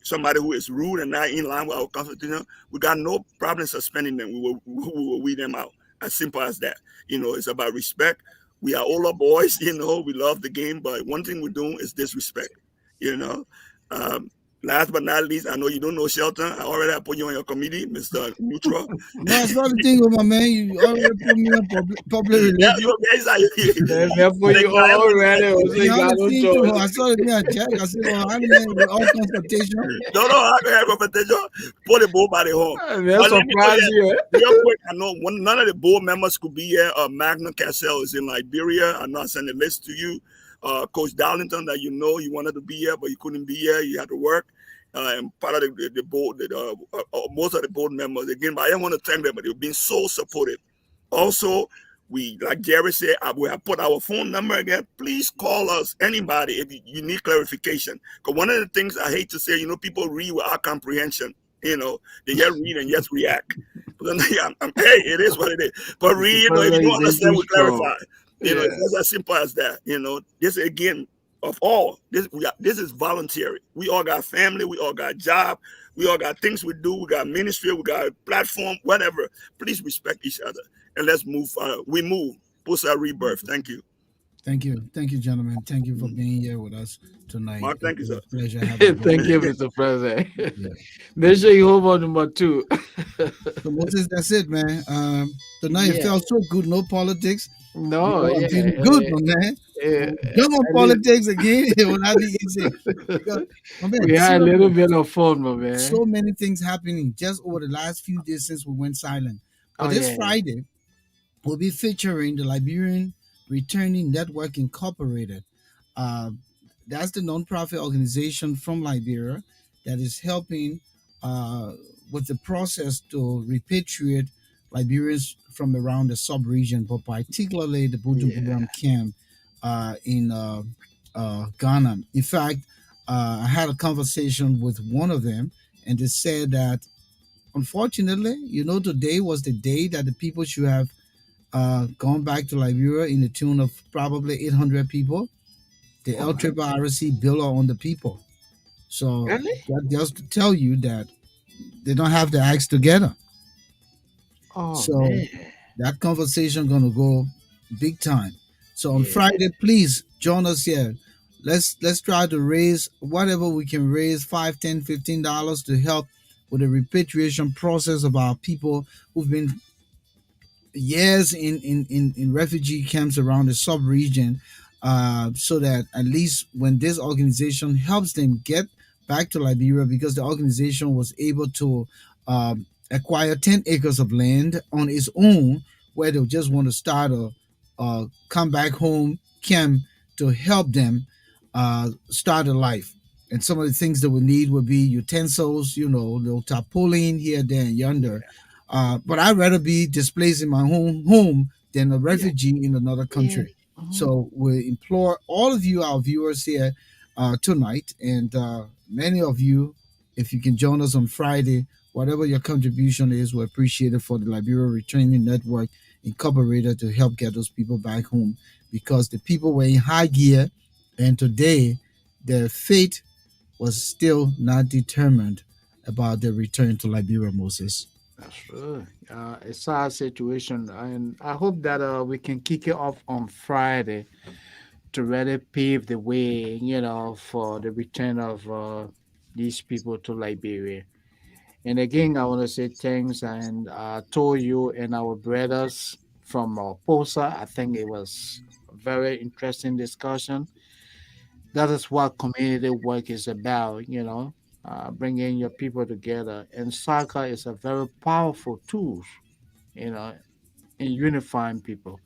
somebody who is rude and not in line with our constitution, we got no problem suspending them. We will weed them out. As simple as that. It's about respect. We are older boys, we love the game, but one thing we're doing is disrespect, Last but not least, I know you don't know Shelton. I already have put you on your committee, Mr. Neutral. No, it's not the thing with my man. You already put me on public relations. Yeah, you guys are I saw it me a check. I said, well, I'm with all consultation. No, I don't have consultation. Put the board by the home. Real quick, I know none of the board members could be here. Magna Cassell is in Liberia. I'm not sending a list to you. Coach Darlington, that you wanted to be here, but you couldn't be here. You had to work. And part of the board, most of the board members, again, but I don't want to thank them, but they've been so supportive. Also, like Jerry said, we have put our phone number again. Please call us, anybody, if you need clarification. Because one of the things I hate to say, people read without comprehension. They just read and just react. But then, hey, it is what it is. But read, if you don't understand, we clarify. It's as simple as that. This again, of all this, this is voluntary. We all got family, we all got job, we all got things we do, we got ministry, we got a platform, whatever. Please respect each other and let's move forward. We move. POCSA rebirth. Thank you. Thank you, gentlemen. Thank you for being here with us tonight. Mark, thank you, sir. Pleasure having you. Thank you, Mr. President. Make sure you hold on number 2. So Moses, that's it, man. Tonight it felt so good. No politics. No, good, man. Come on, politics again. When I be easy. We had a little bit of fun, my man. So many things happening just over the last few days since we went silent. But this Friday, we'll be featuring the Liberian Returning Network Incorporated. That's the nonprofit organization from Liberia that is helping with the process to repatriate Liberians from around the sub-region, but particularly the Bujumbura camp in Ghana. In fact, I had a conversation with one of them, and they said that unfortunately, today was the day that the people should have gone back to Liberia in the tune of probably 800 people. The Oh L my, Triple RC bill on the people. So really? that just to tell you that they don't have the acts together. Oh So man. that conversation gonna go big time. So on Yeah. Friday, please join us here. Let's try to raise whatever we can raise, 5, 10, $15 to help with the repatriation process of our people who've been years in refugee camps around the sub region, so that at least when this organization helps them get back to Liberia, because the organization was able to acquire 10 acres of land on its own, where they just want to start a come back home camp to help them start a life. And some of the things that we need would be utensils, little tarpaulin here, there, and yonder. But I'd rather be displaced in my home than a Yeah. refugee in another Yeah. country. So we implore all of you, our viewers here tonight, and many of you, if you can join us on Friday, whatever your contribution is, we appreciate it for the Liberia Retraining Network Incorporated to help get those people back home, because the people were in high gear, and today their fate was still not determined about their return to Liberia, Moses. That's true. It's a sad situation, and I hope that we can kick it off on Friday to really pave the way, for the return of these people to Liberia. And again, I want to say thanks and to you and our brothers from POSA. I think it was a very interesting discussion. That is what community work is about, bringing your people together. And soccer is a very powerful tool, you know, in unifying people.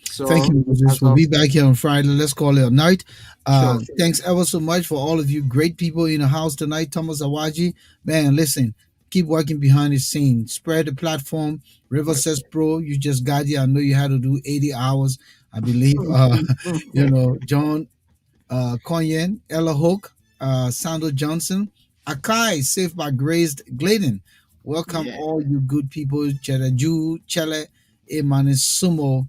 Thank So, you, Moses. as We'll of be back here on Friday. Let's call it a night. sure, Thanks ever so much for all of you great people in the house tonight. Thomas Awaji, man, listen, keep working behind the scenes. Spread the platform. River says pro, you just got here. I know you had to do 80 hours. I believe, John Konyen, Ella Hook, Sandro Johnson, Akai, Saved by Grace Gladen. Welcome yeah, all you good people, Ju, Chele, Emmanuel Sumo,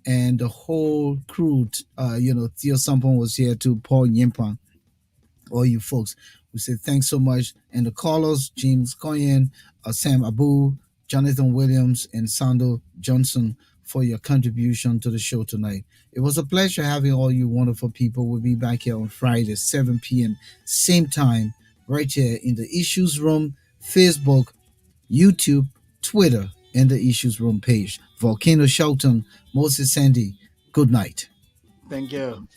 and the whole crew. Theo Sampon was here too, Paul Yimpan, all you folks. We say thanks so much. And the callers, James Koyen, Sam Abu, Jonathan Williams, and Sando Johnson, for your contribution to the show tonight. It was a pleasure having all you wonderful people. We'll be back here on Friday, 7 p.m., same time, right here in the Issues Room, Facebook, YouTube, Twitter, and the Issues Room page. Volcano Shelton, Moses Sandy, good night. thank you.